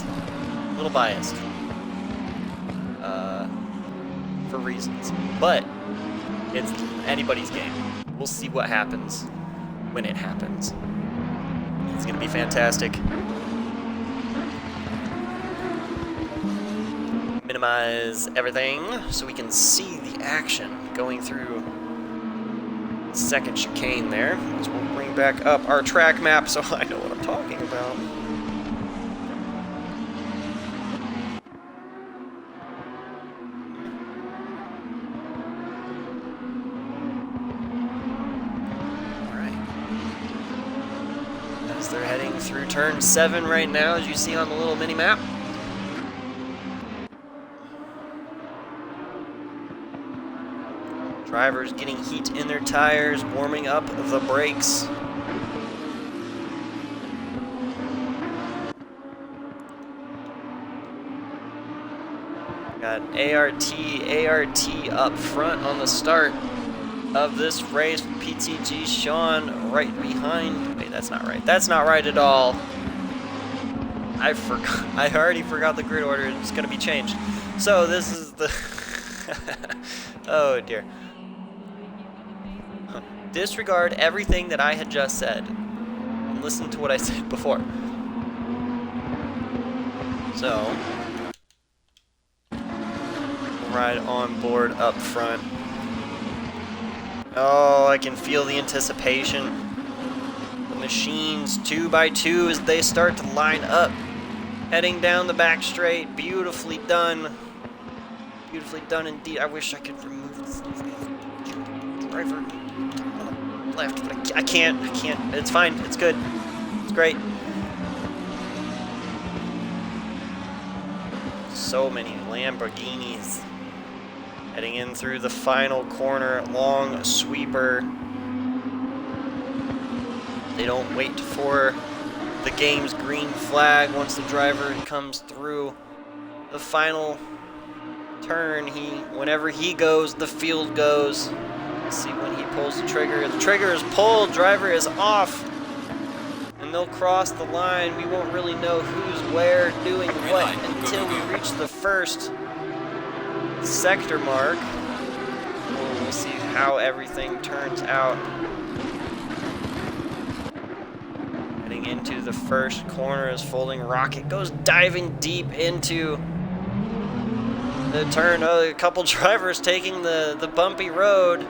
For reasons, but it's anybody's game. We'll see what happens when it happens. It's gonna be fantastic. Minimize everything so we can see the action going through the second chicane there. So we'll bring back up our track map so I know what I'm talking about. They're heading through turn 7 right now, as you see on the little mini map. Drivers getting heat in their tires, warming up the brakes. Got ART up front on the start of this race. PTG Sean right behind. Wait, that's not right. That's not right at all. I forgot. I already forgot the grid order. It's going to be changed. So this is the. Oh dear. Disregard everything that I had just said and listen to what I said before. So, ride on board up front. Oh, I can feel the anticipation. The machines 2 by 2 as they start to line up, heading down the back straight. Beautifully done. Beautifully done indeed. I wish I could remove this driver on the left, but I can't. It's fine. It's good. It's great. So many Lamborghinis. Heading in through the final corner, long sweeper. They don't wait for the game's green flag once the driver comes through the final turn. Whenever he goes, the field goes. Let's see when he pulls the trigger. The trigger is pulled, driver is off, and they'll cross the line. We won't really know who's where doing what until we reach the first sector mark. We'll see how everything turns out. Heading into the first corner as Folding Rocket goes diving deep into the turn. Oh, a couple drivers taking the bumpy road.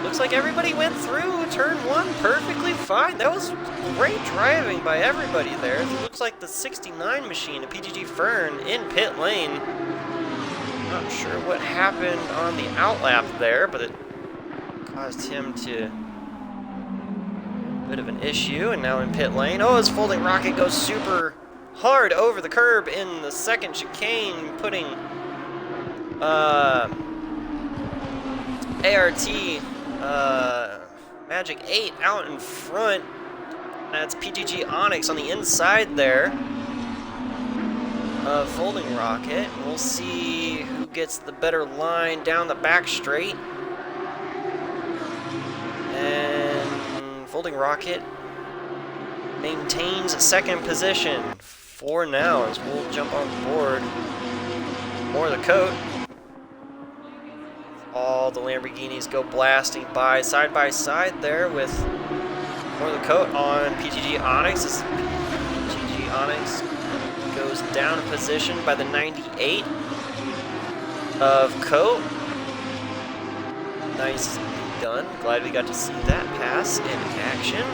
Looks like everybody went through turn 1 perfectly fine. That was great driving by everybody there. It looks like the 69 machine, a PGG Fern, in pit lane. Not sure what happened on the outlap there, but it caused him to a bit of an issue, and now in pit lane. Oh, his Folding Rocket goes super hard over the curb in the second chicane, putting ART Magic 8 out in front. That's PGG Onyx on the inside there of Folding Rocket. We'll see who gets the better line down the back straight. And Folding Rocket maintains second position for now as we'll jump on board more of the coat. All the Lamborghinis go blasting by side there with more of the coat on PGG Onyx. As PGG Onyx goes down a position by the 98 of coat. Nice done. Glad we got to see that pass in action.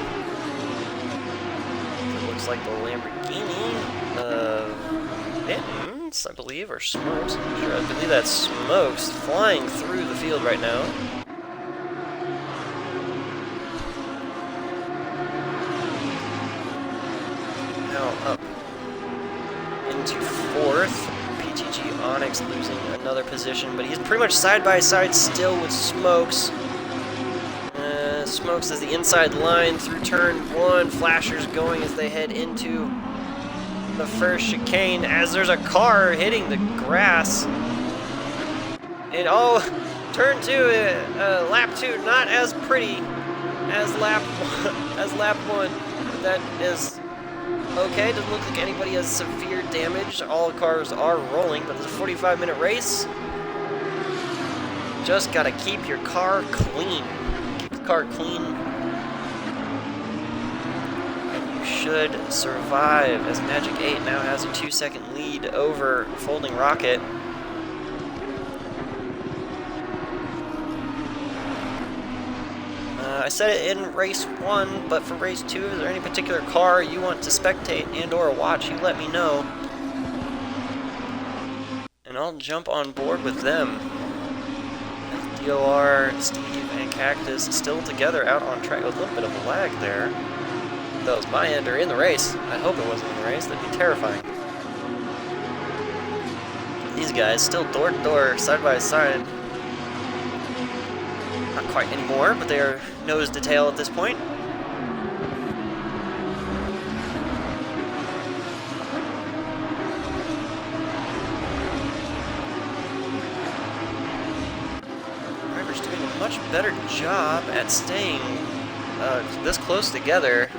It looks like the Lamborghini Mittens, I believe, or Smokes. I'm sure. I believe that's Smokes flying through the field right now. Now up into fourth. TG Onyx losing another position, but he's pretty much side by side still with Smokes. Smokes is the inside line through turn 1. Flashers going as they head into the first chicane as there's a car hitting the grass. And oh, turn 2, lap 2, not as pretty as lap 1. But that is okay. Doesn't look like anybody has severe damage. All cars are rolling, but it's a 45-minute race. Just gotta keep your car clean. Car clean, and you should survive, as Magic 8 now has a 2-second lead over Folding Rocket. I said it in race 1, but for race 2, is there any particular car you want to spectate and or watch? You let me know, and I'll jump on board with them. DOR, Steve, and Cactus still together out on track. A little bit of a lag there. That was my end or in the race. I hope it wasn't in the race. That'd be terrifying. These guys still door to door, side by side. Not quite anymore, but they are nose to tail at this point. Much better job at staying this close together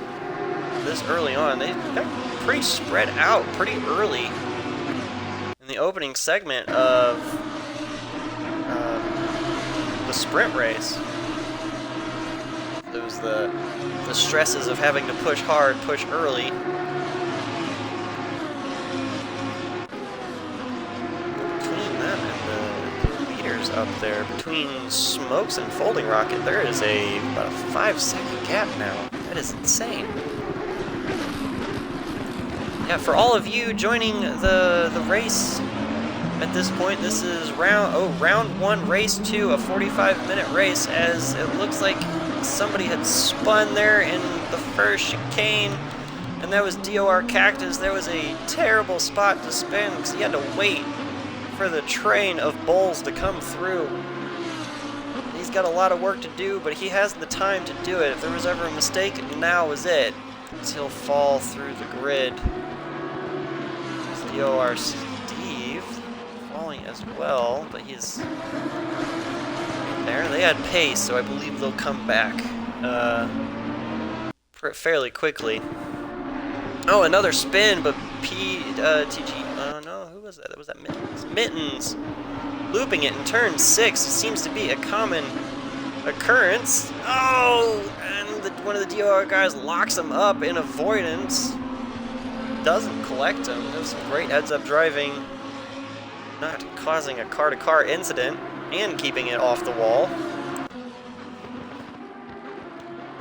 this early on. They got pretty spread out pretty early in the opening segment of the sprint race. There was the stresses of having to push hard, push early. Up there between Smokes and Folding Rocket, there is about a 5-second gap now. That is insane. Yeah, for all of you joining the race at this point, this is round 1, race 2, a 45-minute race, as it looks like somebody had spun there in the first chicane, and that was DOR Cactus. There was a terrible spot to spin because he had to wait for the train of bulls to come through. He's got a lot of work to do, but he has the time to do it. If there was ever a mistake, now is it. Because he'll fall through the grid. DOR Steve falling as well, but he's there. They had pace, so I believe they'll come back fairly quickly. Oh, another spin, but TG. No, who was that? Was that Mittens? Mittens looping it in turn 6. It seems to be a common occurrence. Oh, and one of the DOR guys locks him up in avoidance. Doesn't collect him. There's some great heads-up driving, not causing a car-to-car incident and keeping it off the wall.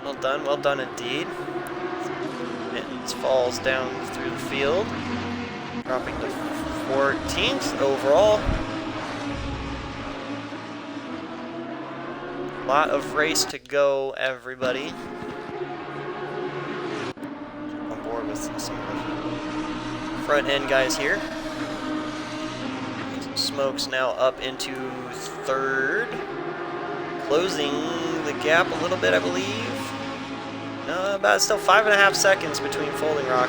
Well done indeed. Mittens falls down through the field, dropping to 14th overall. Lot of race to go, everybody. Jump on board with some of the front end guys here. Smokes now up into 3rd, closing the gap a little bit, I believe. No, about still 5.5 seconds between Folding Rock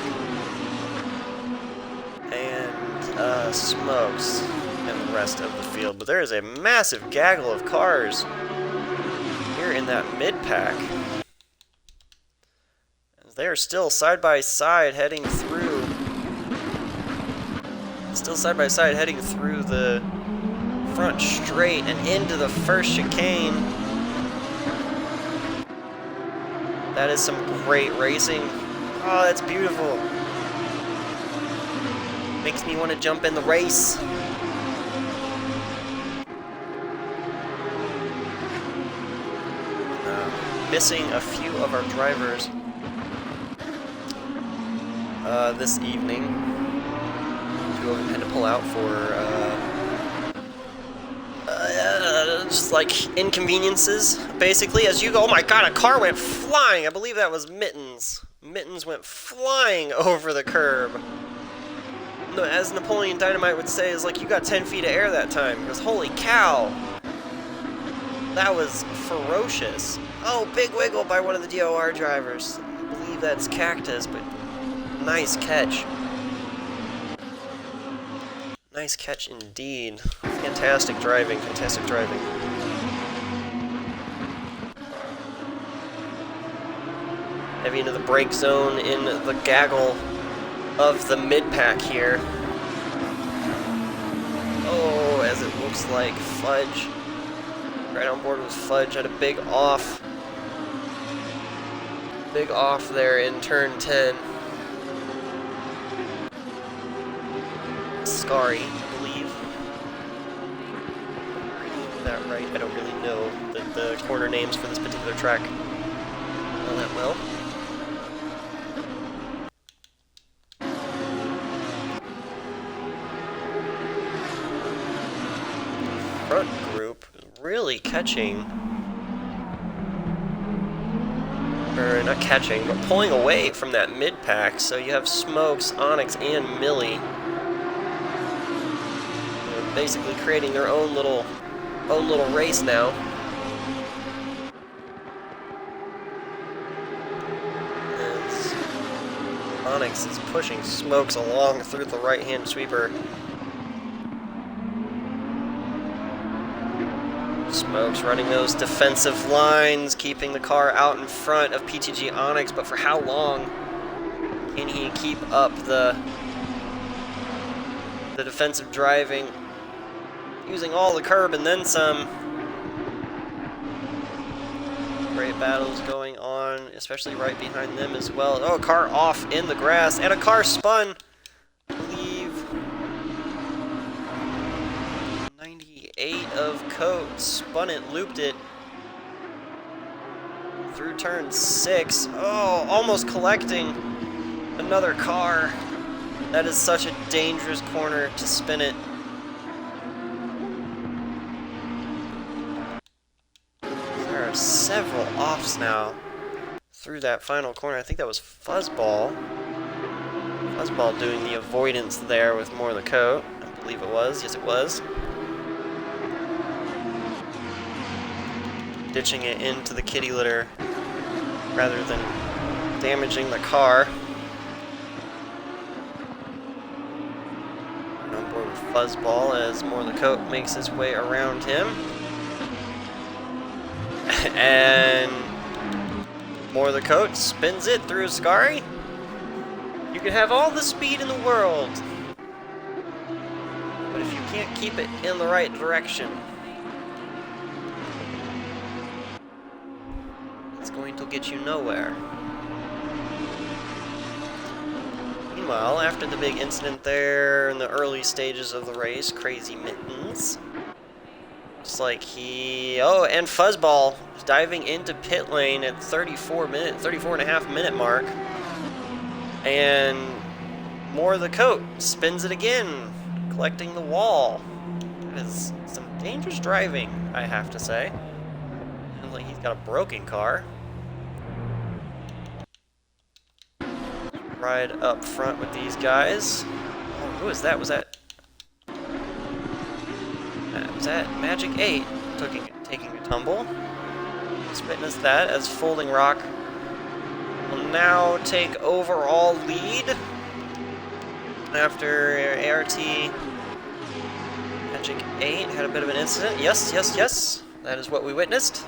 and Smokes and the rest of the field. But there is a massive gaggle of cars here in that mid-pack. They are still side by side heading through. Still side by side heading through the front straight and into the first chicane. That is some great racing. Oh, that's beautiful. Makes me want to jump in the race. Missing a few of our drivers this evening. 2 of them had to pull out for just like inconveniences, basically. As you go, oh my god, a car went flying. I believe that was Mittens. Mittens went flying over the curb. as Napoleon Dynamite would say, is like, you got 10 feet of air that time. He goes, holy cow. That was ferocious. Oh, big wiggle by one of the DOR drivers. I believe that's Cactus, but nice catch. Nice catch indeed. Fantastic driving, fantastic driving. Heavy into the brake zone in the gaggle of the mid-pack here. Oh, as it looks like Fudge, right on board with Fudge, had a big off. Big off there in turn 10. Scary, I believe. Is that right? I don't really know the corner names for this particular track all that well. Front group really catching, or not catching, but pulling away from that mid-pack. So you have Smokes, Onyx, and Millie basically creating their own little race now. As Onyx is pushing Smokes along through the right-hand sweeper. Smokes running those defensive lines, keeping the car out in front of PTG Onyx, but for how long can he keep up the defensive driving? Using all the curb and then some. Great battles going on, especially right behind them as well. Oh, a car off in the grass, and a car spun. I believe 98 of Coat spun it, looped it through turn 6. Oh, almost collecting another car. That is such a dangerous corner to spin it. Several offs now through that final corner. I think that was Fuzzball. Fuzzball doing the avoidance there with more of the coat. I believe it was. Yes, it was. Ditching it into the kitty litter rather than damaging the car. And on board with Fuzzball as more of the coat makes his way around him. And more of the coat spins it through Ascari. You can have all the speed in the world, but if you can't keep it in the right direction, it's going to get you nowhere. Meanwhile, after the big incident there in the early stages of the race, Crazy Mittens, looks like oh, and Fuzzball is diving into pit lane at 34 and a half minute mark. And more of the coat spins it again, collecting the wall. That is some dangerous driving, I have to say. Sounds like he's got a broken car. Ride up front with these guys. Oh, who is that? Was that Magic 8 taking a tumble? Let's witness that as Folding Rock will now take overall lead after ART Magic 8 had a bit of an incident. Yes, yes, yes. That is what we witnessed.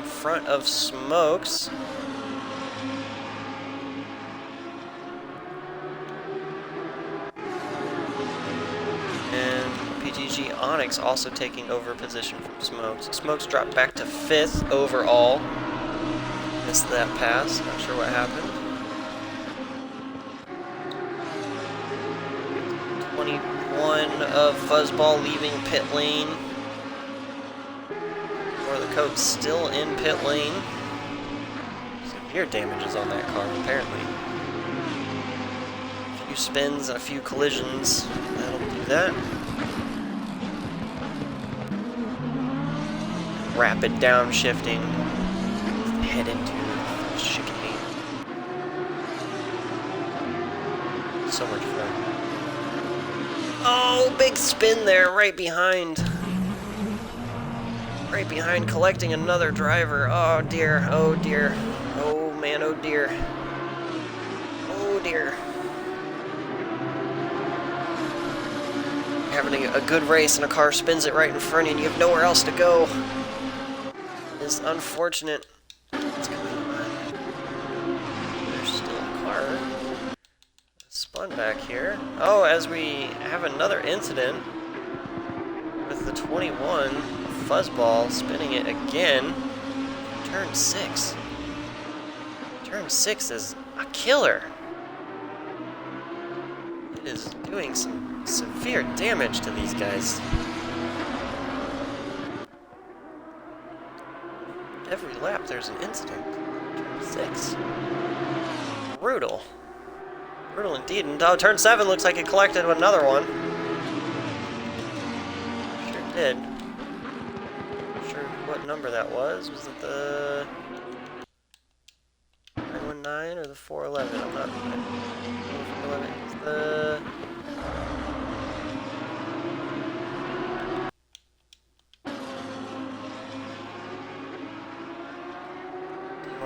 Front of Smokes. And PTG Onyx also taking over position from Smokes. Smokes dropped back to 5th overall. Missed that pass, not sure what happened. 21 of Fuzzball leaving pit lane. The coat's still in pit lane. Severe damages on that car, apparently. A few spins and a few collisions, that'll do that. rapid downshifting. Head into the chicane. So much fun. Oh, big spin there, right behind. Right behind, collecting another driver. Oh dear, oh dear. Oh man, oh dear. Oh dear. Having a good race and a car spins it right in front of you and you have nowhere else to go. It's unfortunate. What's going on? There's still a car. Spun back here. Oh, as we have another incident with the 21 fuzzball spinning it again. Turn 6. Turn 6 is a killer. It is doing some severe damage to these guys. Every lap there's an incident. Turn 6. Brutal. Brutal indeed. And turn 7 looks like it collected another one. Sure did. Not sure what number that was. Was it the 919 or the 411? I'm not. 411. It's the.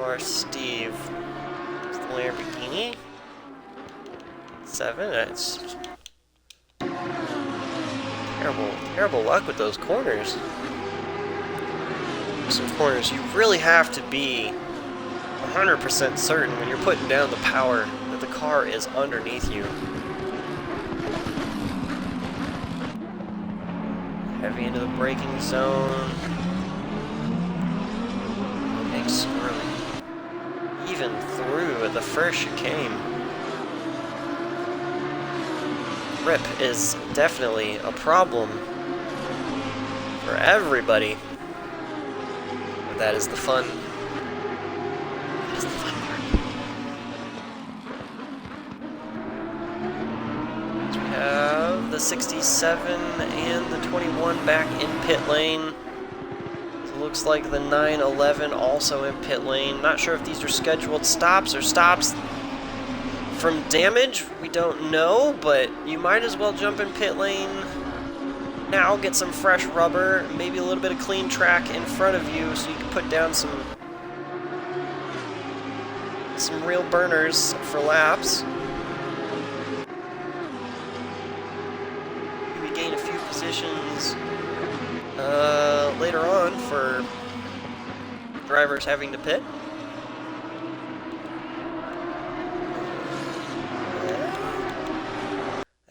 Or Steve. It's the Lamborghini. 7. That's terrible luck with those corners. Some corners you really have to be 100% certain when you're putting down the power that the car is underneath you. Heavy into the braking zone. Big swirly. Even through the first chicane. Grip is definitely a problem for everybody. But that is the fun. That is the fun part. So we have the 67 and the 21 back in pit lane. So it looks like the 911 also in pit lane. Not sure if these are scheduled stops or stops from damage, we don't know, but you might as well jump in pit lane now, get some fresh rubber, maybe a little bit of clean track in front of you so you can put down some real burners for laps. Maybe gain a few positions later on for drivers having to pit.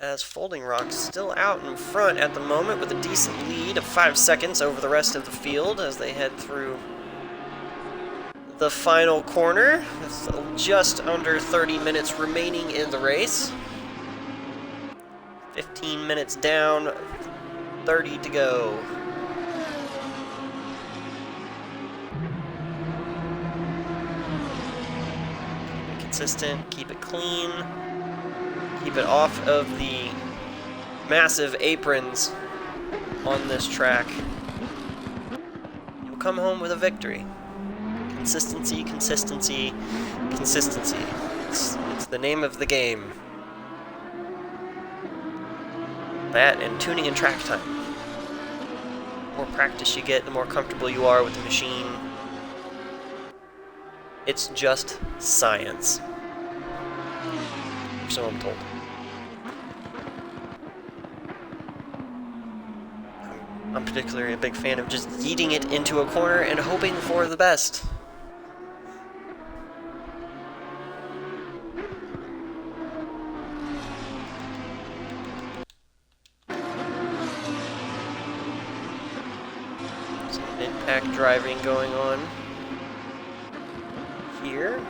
As Folding Rock's still out in front at the moment with a decent lead of 5 seconds over the rest of the field as they head through the final corner with just under 30 minutes remaining in the race. 15 minutes down, 30 to go. Keep it consistent, keep it clean. Keep it off of the massive aprons on this track. You'll come home with a victory. Consistency, consistency, consistency. It's the name of the game. That and tuning and track time. The more practice you get, the more comfortable you are with the machine. It's just science. So I'm told. I'm particularly a big fan of just yeeting it into a corner and hoping for the best. Some mid-pack driving going on here.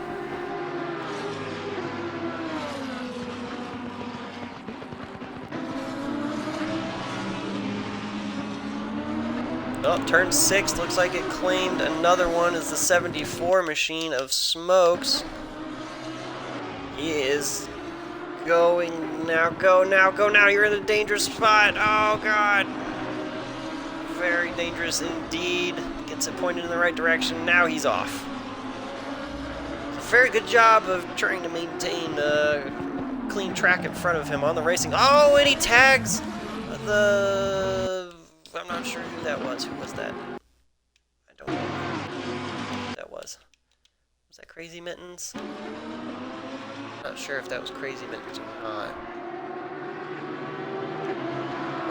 Oh, turn 6 looks like it claimed another one is the 74 machine of Smokes. He is going now, go now, go now. You're in a dangerous spot. Oh, God. Very dangerous indeed. Get gets it pointed in the right direction. Now he's off. Very good job of trying to maintain clean track in front of him on the racing. Oh, and he tags the... I'm not sure who that was. Who was that? I don't know who that was. Was that Crazy Mittens? Not sure if that was Crazy Mittens or not.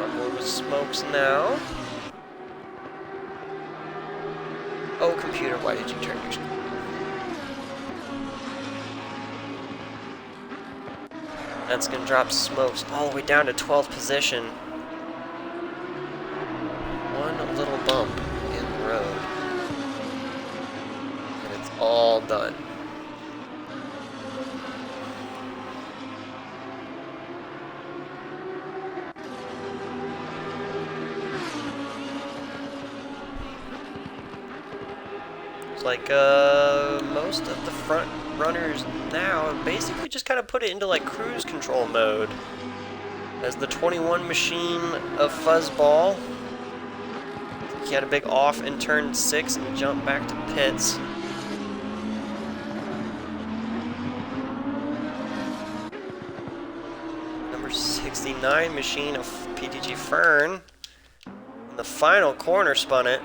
On board with Smokes now. Oh, computer, why did you turn your screen? That's going to drop Smokes all the way down to 12th position. One little bump in the road. And it's all done. It's like most of the front runners now basically just kind of put it into like cruise control mode. As the 21 machine of Fuzzball, he had a big off in turn 6 and jumped back to pits. Number 69 machine of PTG Fern, in the final corner spun it.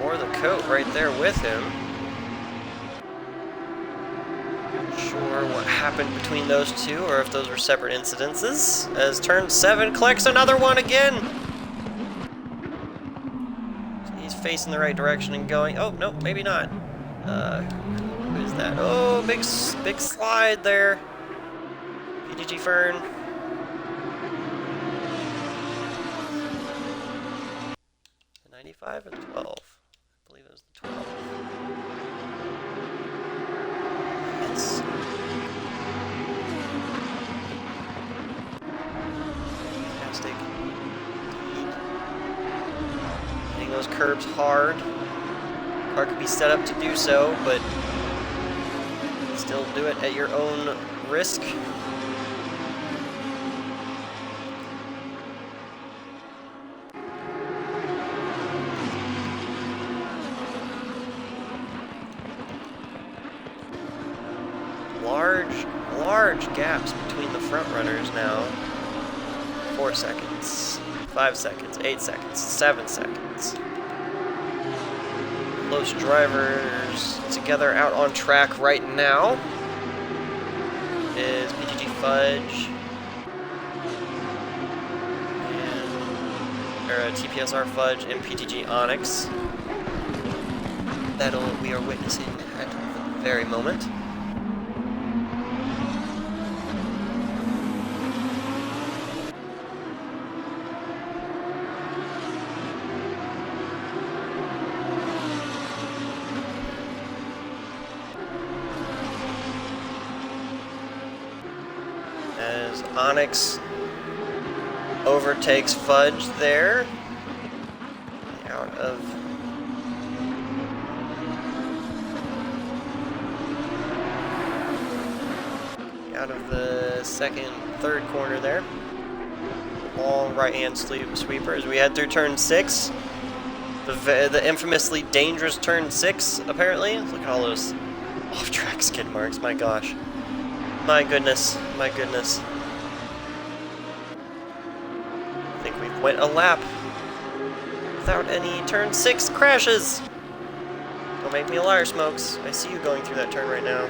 Or the coat right there with him. Not sure what happened between those two or if those were separate incidences. As turn 7 collects another one again. He's facing the right direction and going. Oh, no, maybe not. Who is that? Oh, big slide there. PTG Fern. 95 or 12? I believe it was the 12. Yes. Fantastic. Hitting those curbs hard. Car could be set up to do so, but still do it at your own risk. Large gaps between the front runners now. 4 seconds, 5 seconds, 8 seconds, 7 seconds. Close drivers together out on track right now is PTG Fudge and TPSR Fudge and PTG Onyx. That we are witnessing at the very moment. As Onyx overtakes Fudge there, out of the second, third corner there. Long right-hand sweeper as we head through turn 6. The infamously dangerous turn 6, apparently. Look at all those off-track skid marks, my gosh. My goodness, my goodness. I think we've went a lap without any turn 6 crashes. Don't make me a liar, Smokes. I see you going through that turn right now.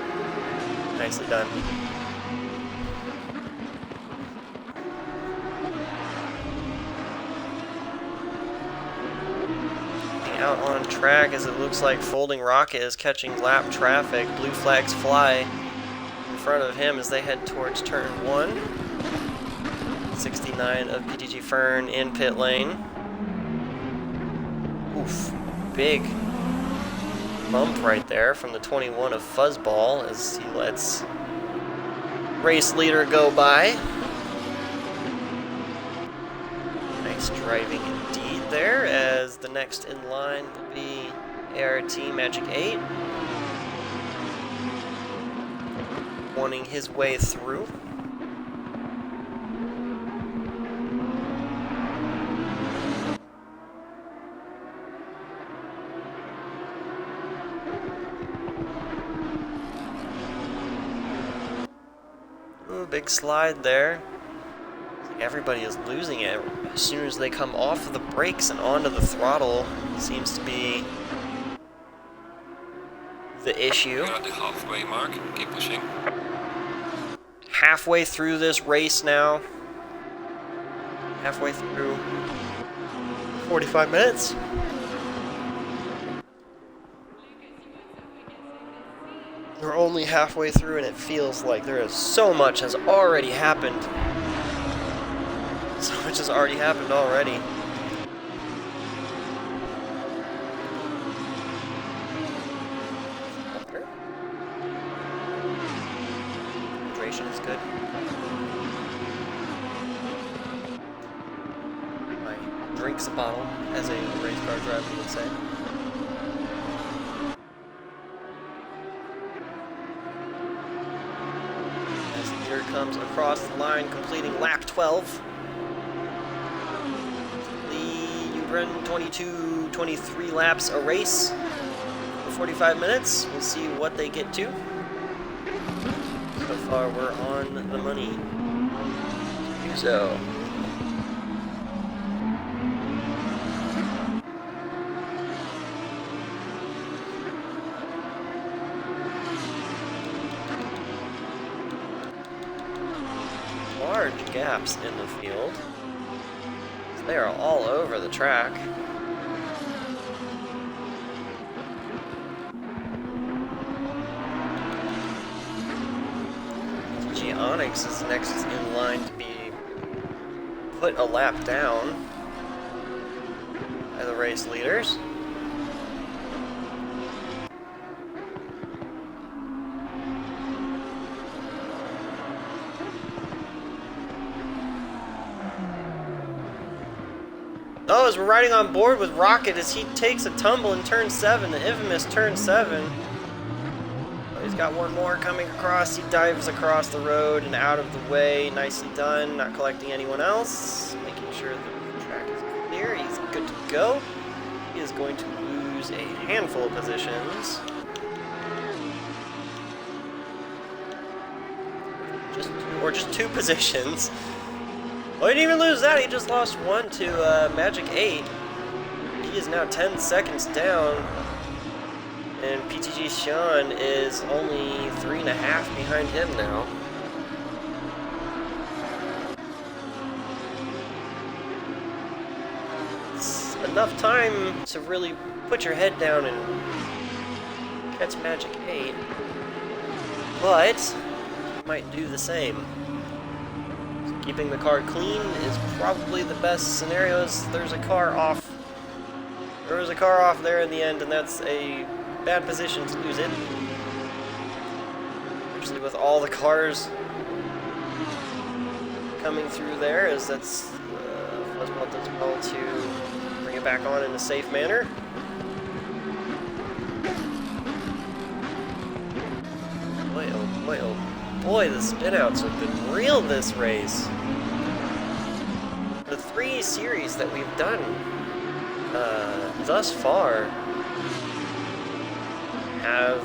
Nicely done. Out on track as it looks like Folding Rocket is catching lap traffic. Blue flags fly in front of him as they head towards turn 1. 69 of PTG Fern in pit lane. Oof, big bump right there from the 21 of Fuzzball as he lets race leader go by. Nice driving indeed there, as the next in line will be ART Magic 8. wanting his way through. Ooh, big slide there. Everybody is losing it as soon as they come off of the brakes and onto the throttle. Seems to be the issue. You're at the halfway mark. Keep pushing. Halfway through this race now. Halfway through 45 minutes. We're only halfway through and it feels like there is so much has already happened. So much has already happened already. Hydration is good. My drinks a bottle, as a race car driver would say. As the leader comes across the line, completing lap 12. Run 22, 23 laps a race for 45 minutes. We'll see what they get to. So far, we're on the money. So. Large gaps in the field. They are all over the track. Onyx is next in line to be put a lap down by the race leaders. Oh, as we're riding on board with Rocket as he takes a tumble in turn 7, the infamous turn 7. Oh, he's got one more coming across. He dives across the road and out of the way. Nicely done, not collecting anyone else. Making sure the track is clear. He's good to go. He is going to lose a handful of positions. Just two positions. Well, he didn't even lose that. He just lost one to Magic 8. He is now 10 seconds down. And PTG Sean is only 3.5 behind him now. It's enough time to really put your head down and catch Magic 8. But you might do the same. Keeping the car clean is probably the best scenarios. There's a car off. There was a car off there in the end, and that's a bad position to lose it. Especially with all the cars coming through there, as that's Fuzzball does well to bring it back on in a safe manner. Boy, oh boy, oh boy, the spinouts have been real this race. The 3 series that we've done thus far have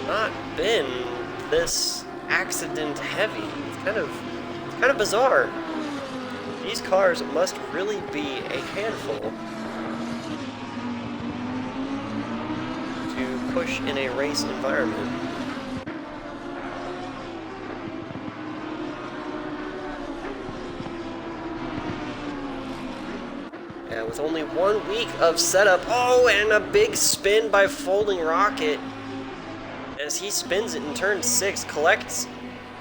not been this accident heavy. It's kind of bizarre. These cars must really be a handful to push in a race environment. With only 1 week of setup. Oh, and a big spin by Folding Rocket. As he spins it in turn 6, collects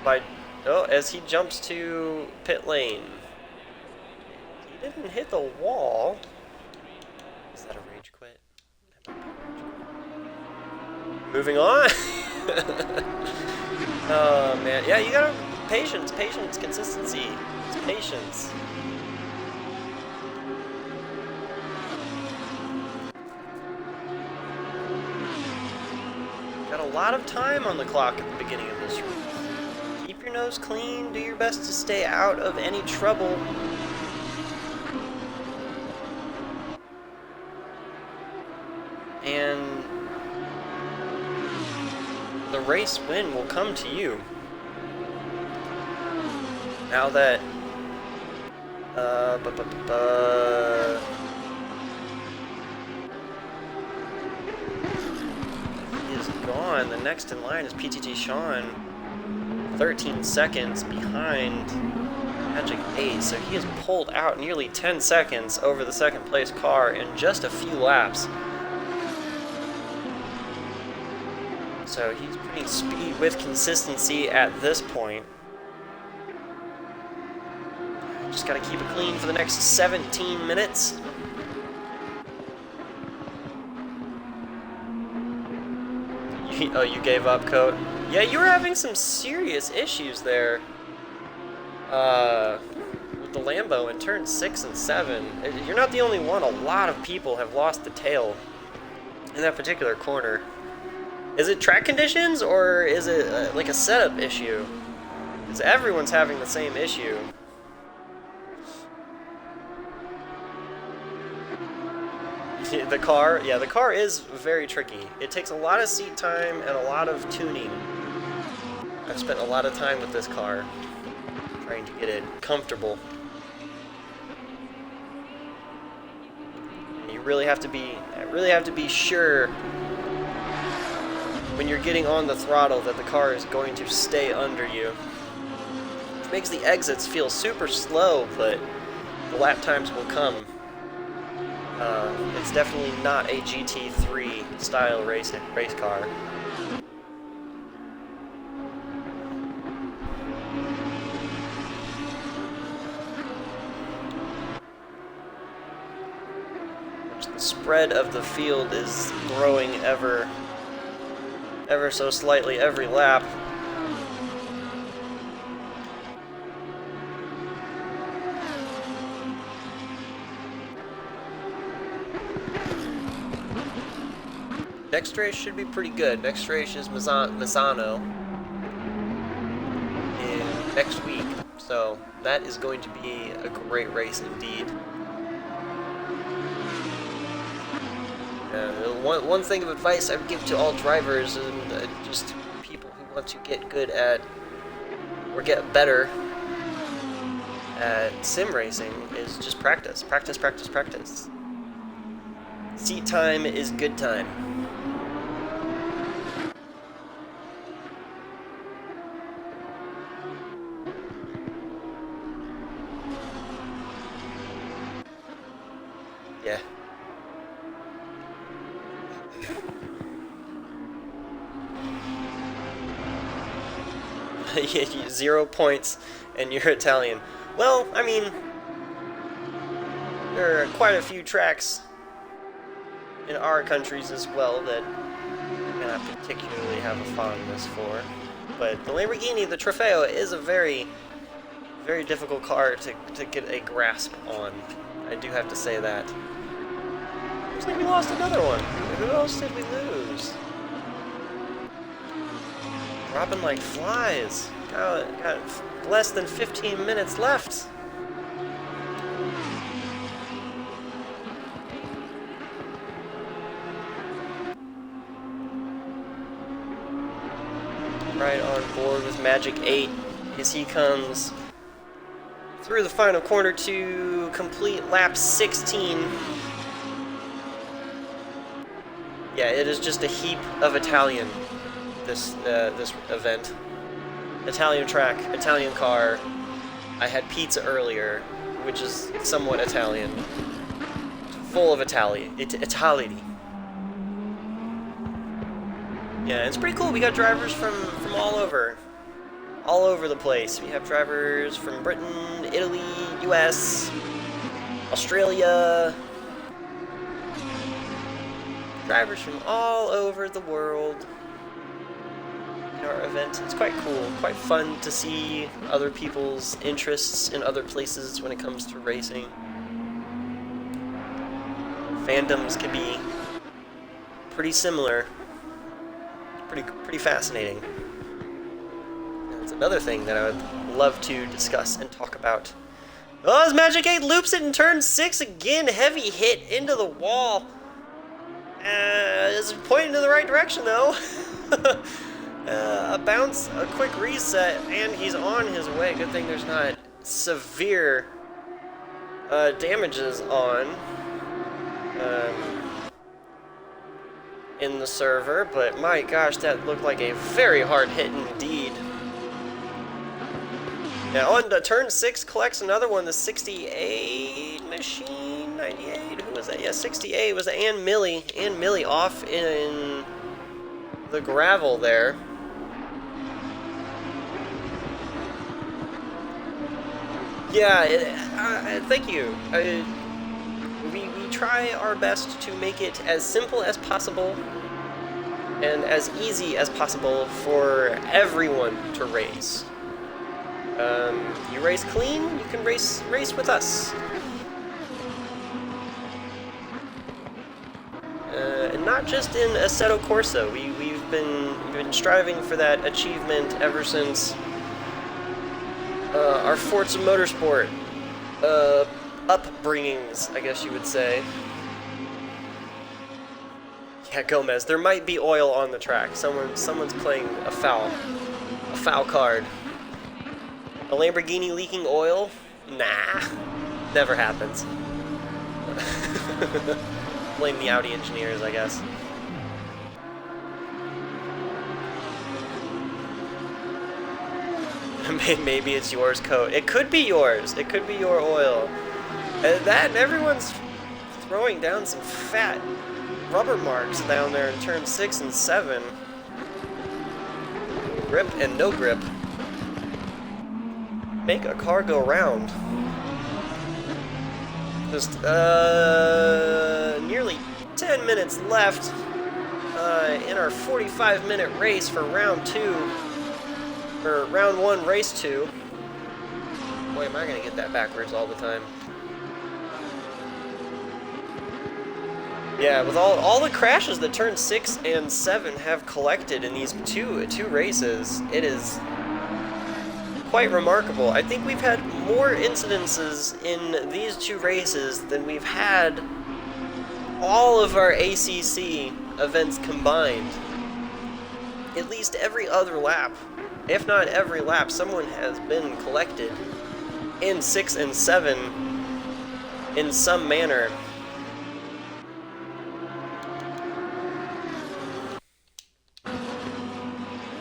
by... Oh, as he jumps to pit lane. He didn't hit the wall. Is that a rage quit? Moving on. Oh, man. Yeah, you gotta... Patience, consistency. It's patience. Gotta lot of time on the clock at the beginning of this race. Keep your nose clean, do your best to stay out of any trouble. And the race win will come to you. Now that he is gone, the next in line is PTG Sean, 13 seconds behind Magic 8, so he has pulled out nearly 10 seconds over the second place car in just a few laps. So he's putting speed with consistency at this point. Just gotta keep it clean for the next 17 minutes. Oh, you gave up, Coat? Yeah, you were having some serious issues there. With the Lambo in turn 6 and 7. You're not the only one. A lot of people have lost the tail in that particular corner. Is it track conditions, or is it like a setup issue? Because everyone's having the same issue. The car is very tricky. It takes a lot of seat time and a lot of tuning. I've spent a lot of time with this car, trying to get it comfortable. You really have to be sure when you're getting on the throttle that the car is going to stay under you. Which makes the exits feel super slow, but the lap times will come. It's definitely not a GT3 style race car. The spread of the field is growing ever so slightly every lap. Next race should be pretty good. Next race is Misano in next week, so that is going to be a great race indeed. One thing of advice I would give to all drivers and just people who want to get good at or get better at sim racing is just practice. Practice, practice, practice. Seat time is good time. Yeah. Yeah, 0 points and you're Italian. Well, I mean, there are quite a few tracks in our countries as well that I not particularly have a fondness for. But the Lamborghini, the Trofeo, is a very, very difficult car to get a grasp on. I do have to say that. Looks like we lost another one. Who else did we lose? Dropping like flies. Got less than 15 minutes left. Right on board with Magic 8 as he comes through the final corner to complete lap 16. Yeah, it is just a heap of Italian, this event. Italian track, Italian car. I had pizza earlier, which is somewhat Italian. Full of Italian. Yeah, it's pretty cool. We got drivers from all over the place. We have drivers from Britain, Italy, US, Australia. Drivers from all over the world in our event. It's quite cool, quite fun to see other people's interests in other places when it comes to racing. Fandoms can be pretty similar pretty fascinating. That's another thing that I would love to discuss and talk about. Oh, as Magic 8 loops it in turn 6 again. Heavy hit into the wall. It's pointing in the right direction, though. A bounce, a quick reset, and he's on his way. Good thing there's not severe damages on in the server, but my gosh, that looked like a very hard hit indeed. Now on to turn 6, collects another one, the 68 machine, 98, who was that? Yeah, 68 was Ann Millie. Ann Millie off in the gravel there. Yeah, thank you. We try our best to make it as simple as possible and as easy as possible for everyone to race. You race clean, you can race with us. And not just in Assetto Corsa. We've been striving for that achievement ever since our Forza Motorsport upbringings, I guess you would say. Yeah, Gomez, there might be oil on the track. Someone's playing a foul card. A Lamborghini leaking oil? Nah, never happens. Blame the Audi engineers, I guess. Maybe it's yours, coat. It could be yours. It could be your oil. And everyone's throwing down some fat rubber marks down there in turn 6 and 7. Grip and no grip. Make a car go round. Just nearly 10 minutes left in our 45-minute race for round 2, or round 1, race 2. Boy, am I gonna get that backwards all the time. Yeah, with all the crashes that turn 6 and 7 have collected in these two races, it is quite remarkable. I think we've had more incidences in these 2 races than we've had all of our ACC events combined. At least every other lap, if not every lap, someone has been collected in 6 and 7 in some manner.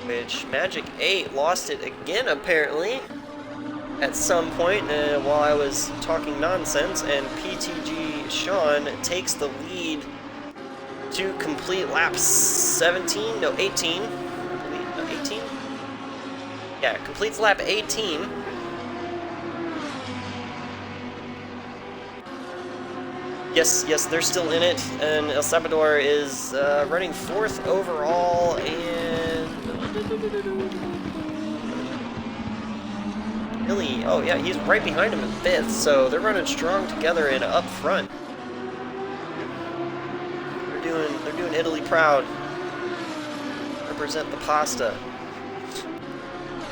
Which Magic 8 lost it again, apparently, at some point while I was talking nonsense, and PTG Sean takes the lead to complete lap 17, no, 18. No, 18? Yeah, completes lap 18. Yes, they're still in it, and El Salvador is running 4th overall, and Billy, oh yeah, he's right behind him in 5th, so they're running strong together and up front. They're doing Italy proud. Represent the pasta.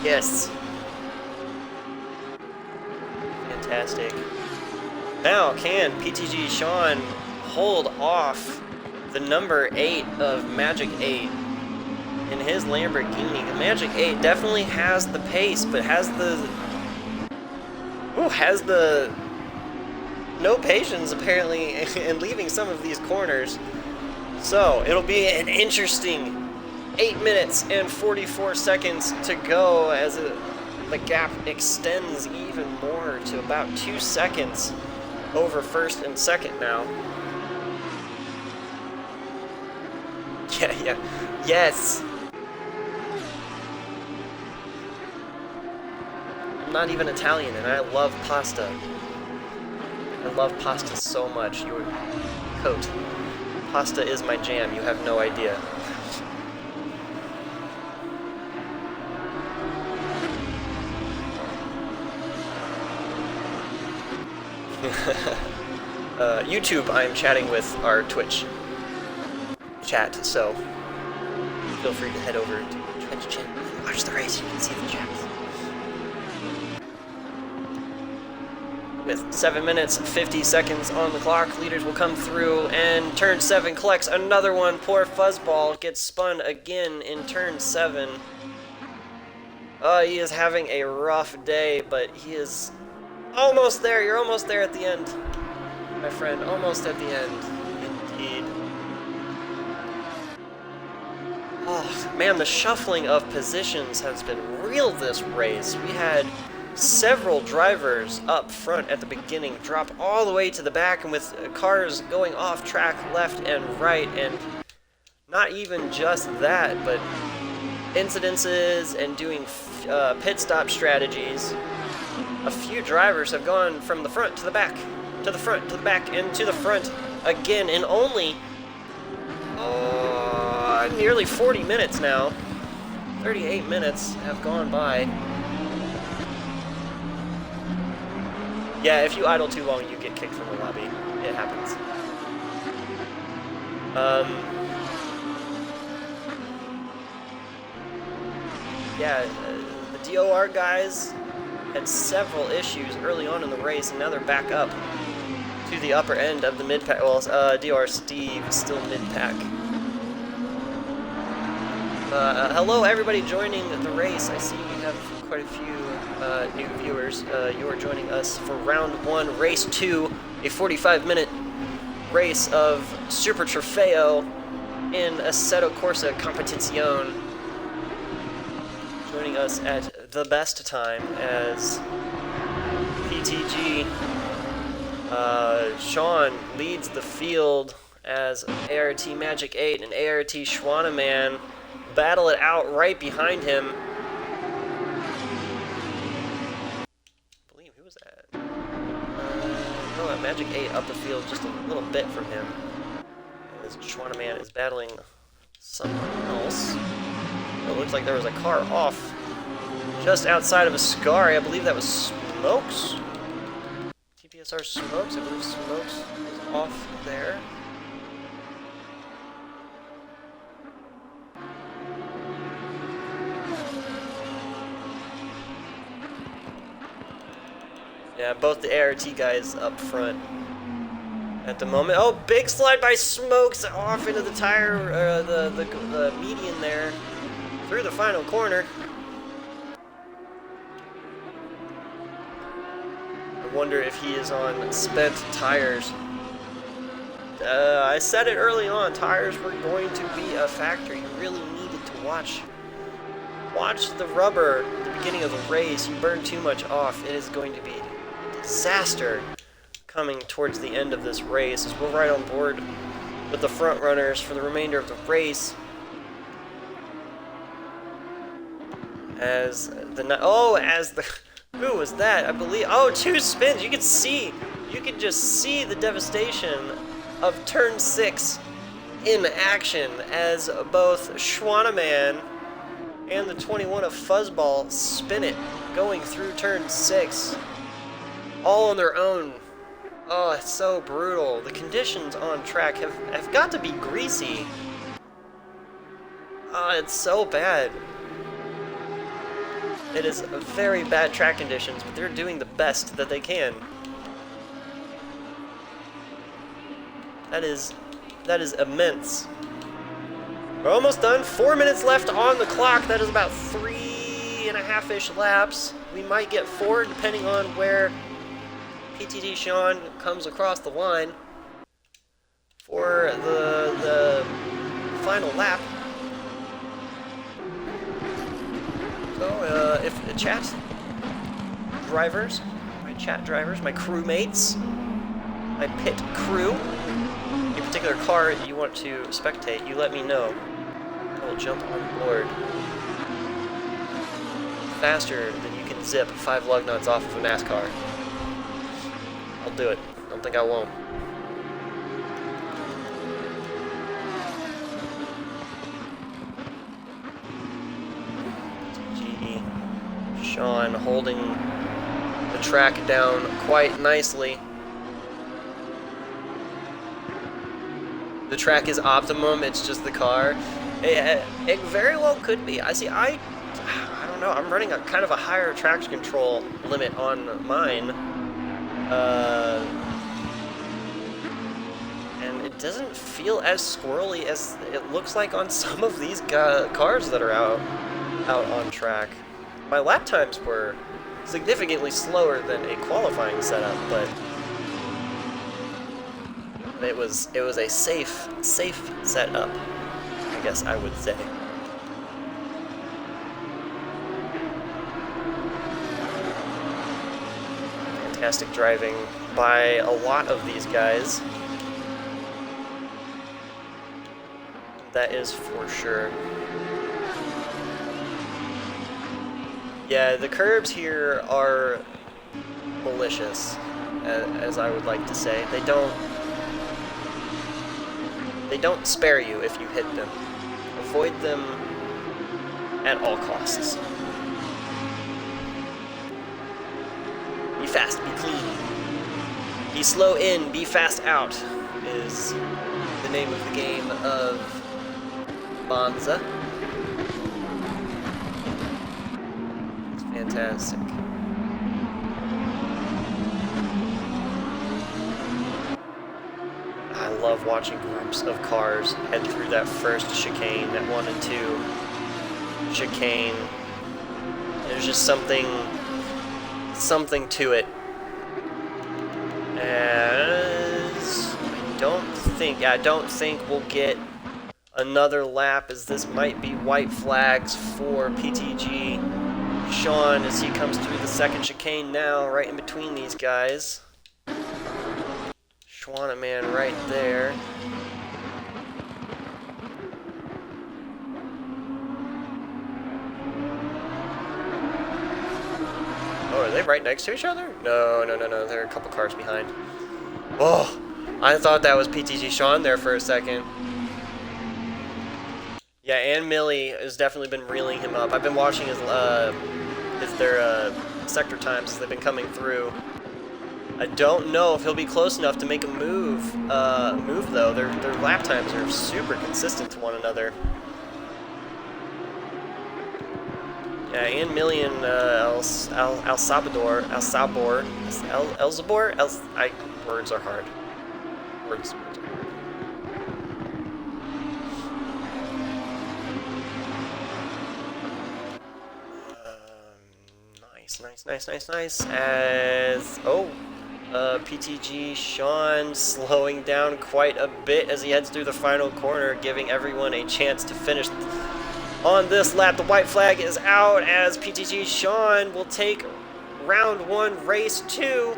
Yes. Fantastic. Now, can PTG Sean hold off the number 8 of Magic 8 in his Lamborghini? The Magic 8 definitely has the pace, but has the no patience, apparently, in leaving some of these corners. So, it'll be an interesting 8 minutes and 44 seconds to go as the gap extends even more to about 2 seconds over 1st and 2nd now. Yeah. Yes! I'm not even Italian, and I love pasta. I love pasta so much. Your coat. Pasta is my jam, you have no idea. YouTube, I'm chatting with our Twitch chat, so feel free to head over to Twitch channel. Watch the race, you can see the chaps. With 7 minutes, 50 seconds on the clock, leaders will come through, and turn 7 collects another one. Poor Fuzzball gets spun again in turn 7. He is having a rough day, but he is almost there. You're almost there at the end, my friend. Almost at the end, indeed. Oh, man, the shuffling of positions has been real this race. We had several drivers up front at the beginning drop all the way to the back, and with cars going off track left and right, and not even just that, but incidences and doing pit stop strategies. A few drivers have gone from the front to the back, to the front, to the back, and to the front again in only nearly 40 minutes now. 38 minutes have gone by. Yeah, if you idle too long, you get kicked from the lobby. It happens. Yeah, the DOR guys had several issues early on in the race, and now they're back up to the upper end of the mid-pack. Well, DOR Steve is still mid-pack. Hello, everybody joining the race. I see we have quite a few new viewers. You are joining us for round 1, race 2, a 45-minute race of Super Trofeo in Assetto Corsa Competizione. Joining us at the best time as PTG Sean leads the field as ART Magic 8 and ART Schwanneman battle it out right behind him. I believe, who was that? Magic 8 up the field just a little bit from him, as Schwanneman is battling someone else. It looks like there was a car off just outside of Ascari. I believe that was Smokes. TPSR Smokes. I believe Smokes is off there. Yeah, both the ART guys up front at the moment. Oh, big slide by Smokes off into the tire, the median there, through the final corner. I wonder if he is on spent tires. I said it early on, tires were going to be a factor. You really needed to watch the rubber at the beginning of the race. You burn too much off, it is going to be a disaster coming towards the end of this race, as we're right on board with the front runners for the remainder of the race. Who was that? I believe, 2 spins. You could just see the devastation of turn 6 in action as both Schwanneman and the 21 of Fuzzball spin it, going through turn 6, all on their own. Oh, it's so brutal. The conditions on track have got to be greasy. Oh, it's so bad. It is very bad track conditions, but they're doing the best that they can. That is immense. We're almost done. 4 minutes left on the clock. That is about 3.5-ish laps. We might get 4, depending on where PTD Sean comes across the line for the final lap. So, if the chat drivers, my crewmates, my pit crew, any particular car you want to spectate, you let me know. I will jump on board faster than you can zip 5 lug nuts off of a NASCAR. I'll do it. I don't think I won't. Sean holding the track down quite nicely. The track is optimum, it's just the car. It very well could be. I don't know. I'm running a kind of a higher traction control limit on mine. And it doesn't feel as squirrely as it looks like on some of these cars that are out on track. My lap times were significantly slower than a qualifying setup, but it was a safe setup, I guess I would say. Fantastic driving by a lot of these guys. That is for sure. Yeah, the curbs here are malicious, as I would like to say. They don't spare you if you hit them. Avoid them at all costs. Be fast, be clean. Be slow in, be fast out is the name of the game of Monza. It's fantastic. I love watching groups of cars head through that first chicane, that 1 and 2 chicane. There's just something to it. As I don't think we'll get another lap, as this might be white flags for PTG Sean as he comes through the second chicane now, right in between these guys. Schwaneman right there. Oh, are they right next to each other? No, they're a couple cars behind. Oh, I thought that was PTG Sean there for a second. Yeah, and Millie has definitely been reeling him up. I've been watching their sector times as they've been coming through. I don't know if he'll be close enough to make a move though. Their lap times are super consistent to one another. Yeah, and Millie and words are hard. Words are hard. Nice. As PTG Sean slowing down quite a bit as he heads through the final corner, giving everyone a chance to finish on this lap. The white flag is out as PTG Sean will take round 1, race 2,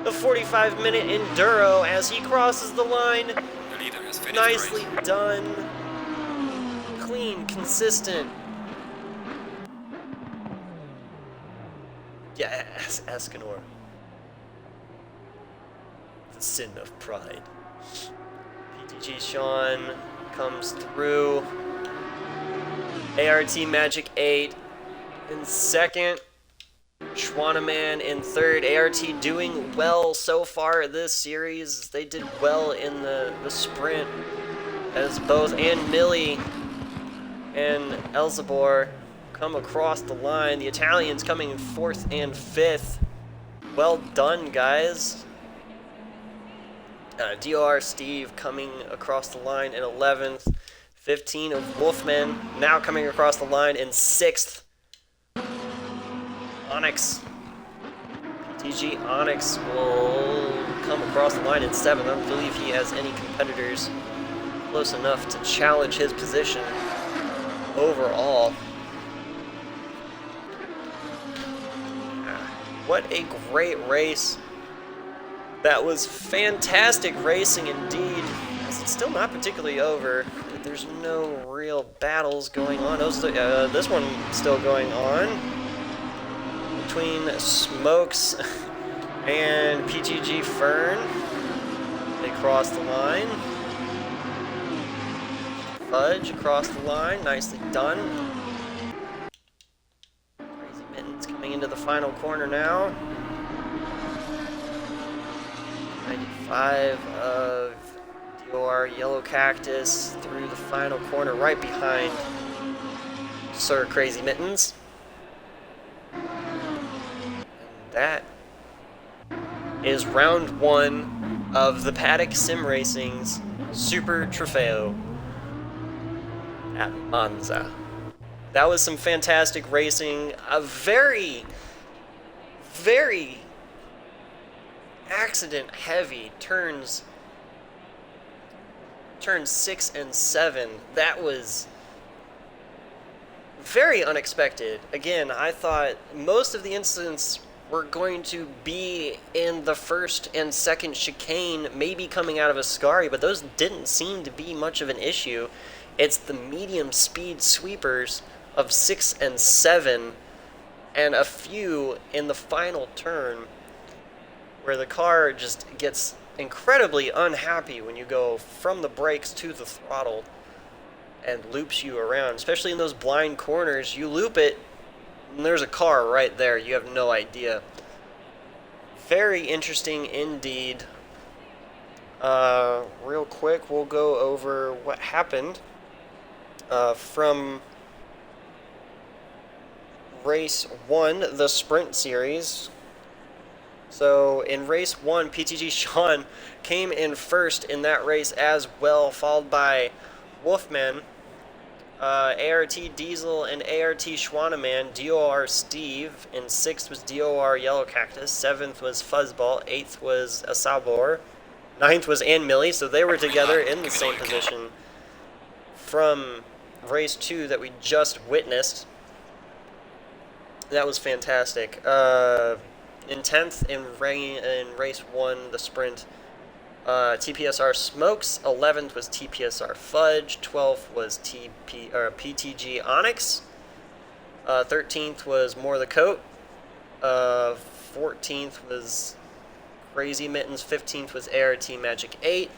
the 45-minute enduro as he crosses the line. The leader has finished Nicely the race. done. Clean, consistent. Yes, Escanor. The sin of pride. PTG Sean comes through. ART Magic 8 in second. Schwaneman in third. ART doing well so far this series. They did well in the sprint as both Ann Millie and Elzebor come across the line. The Italians coming in 4th and 5th. Well done, guys. DOR Steve coming across the line in 11th. 15 of Wolfman now coming across the line in 6th. Onyx. PTG Onyx will come across the line in 7th. I don't believe he has any competitors close enough to challenge his position overall. What a great race. That was fantastic racing indeed. It's still not particularly over. There's no real battles going on. This one still going on between Smokes and PTG Fern. They cross the line. Fudge across the line. Nicely done. Crazy Mittens coming into the final corner now. 95 of Your yellow cactus through the final corner right behind Sir Crazy Mittens. And that is round one of the Paddock Sim Racing's Super Trofeo at Monza. That was some fantastic racing. A very, very accident-heavy turns 6 and 7. That was very unexpected. Again, I thought most of the incidents were going to be in the first and second chicane, maybe coming out of Ascari, but those didn't seem to be much of an issue. It's the medium speed sweepers of 6 and 7 and a few in the final turn where the car just gets incredibly unhappy when you go from the brakes to the throttle and loops you around, especially in those blind corners. You loop it, and there's a car right there. You have no idea. Very interesting indeed. Real quick, we'll go over what happened from race 1, the sprint series. So in race 1, PTG Sean came in first in that race as well, followed by Wolfman, ART Diesel, and ART Schwaneman. DOR Steve in 6th was DOR Yellow Cactus, 7th was Fuzzball, 8th was Asabor, 9th was Ann Millie, so they were together in the same position from race 2 that we just witnessed. That was fantastic. In 10th in race 1, the sprint, TPSR Smokes. 11th was TPSR Fudge. 12th was PTG Onyx. 13th was More the Coat. 14th was Crazy Mittens. 15th was ART Magic 8.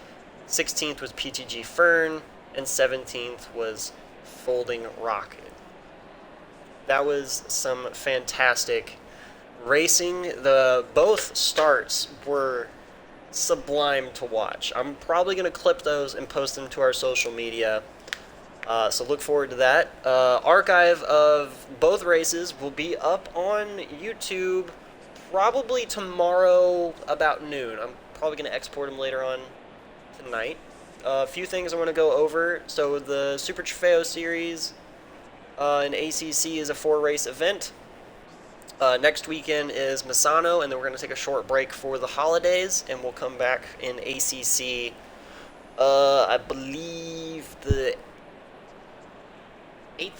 16th was PTG Fern. And 17th was Folding Rocket. That was some fantastic racing. Both starts were sublime to watch. I'm probably going to clip those and post them to our social media, so look forward to that. Archive of both races will be up on YouTube probably tomorrow about noon. I'm probably going to export them later on tonight. A few things I want to go over. So the Super Trofeo series in ACC is a 4-race event. Next weekend is Misano, and then we're going to take a short break for the holidays, and we'll come back in ACC, I believe the 8th?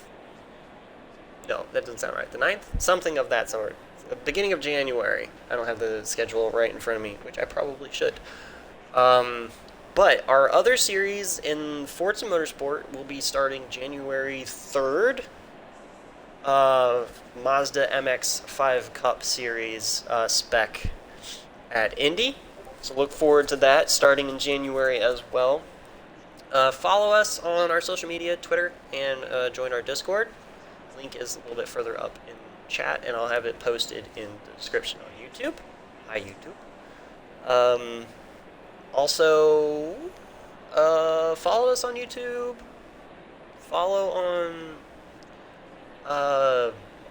No, that doesn't sound right. The 9th? Something of that sort. The beginning of January. I don't have the schedule right in front of me, which I probably should. But our other series in Forza Motorsport will be starting January 3rd. Mazda MX-5 Cup Series spec at Indy. So look forward to that starting in January as well. Follow us on our social media, Twitter, and join our Discord. Link is a little bit further up in chat, and I'll have it posted in the description on YouTube. Hi, YouTube. Also, follow us on YouTube. Follow on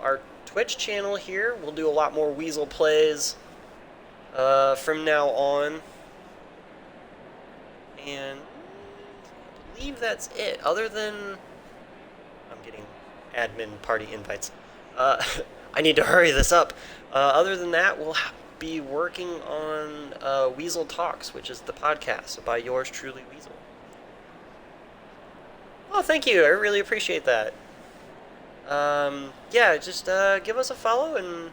our Twitch channel here. We'll do a lot more Weasel plays from now on. And I believe that's it. Other than I'm getting admin party invites. I need to hurry this up. Other than that, we'll be working on Weasel Talks, which is the podcast by yours truly, Weasel. Oh, thank you. I really appreciate that. Yeah, just give us a follow, and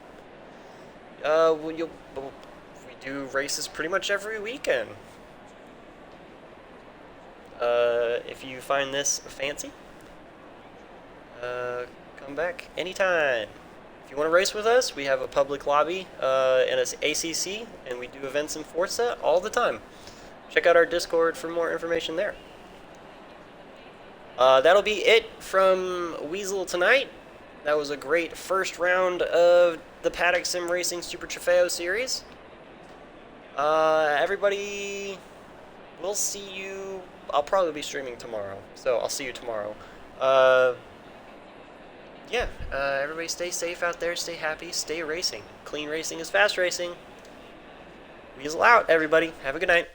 we do races pretty much every weekend. If you find this fancy, come back anytime. If you want to race with us, we have a public lobby and it's ACC, and we do events in Forza all the time. Check out our Discord for more information there. That'll be it from Weasel tonight. That was a great first round of the Paddock Sim Racing Super Trofeo series. Everybody, we'll see you. I'll probably be streaming tomorrow, so I'll see you tomorrow. Uh, yeah, everybody stay safe out there, stay happy, stay racing. Clean racing is fast racing. Weasel out, everybody. Have a good night.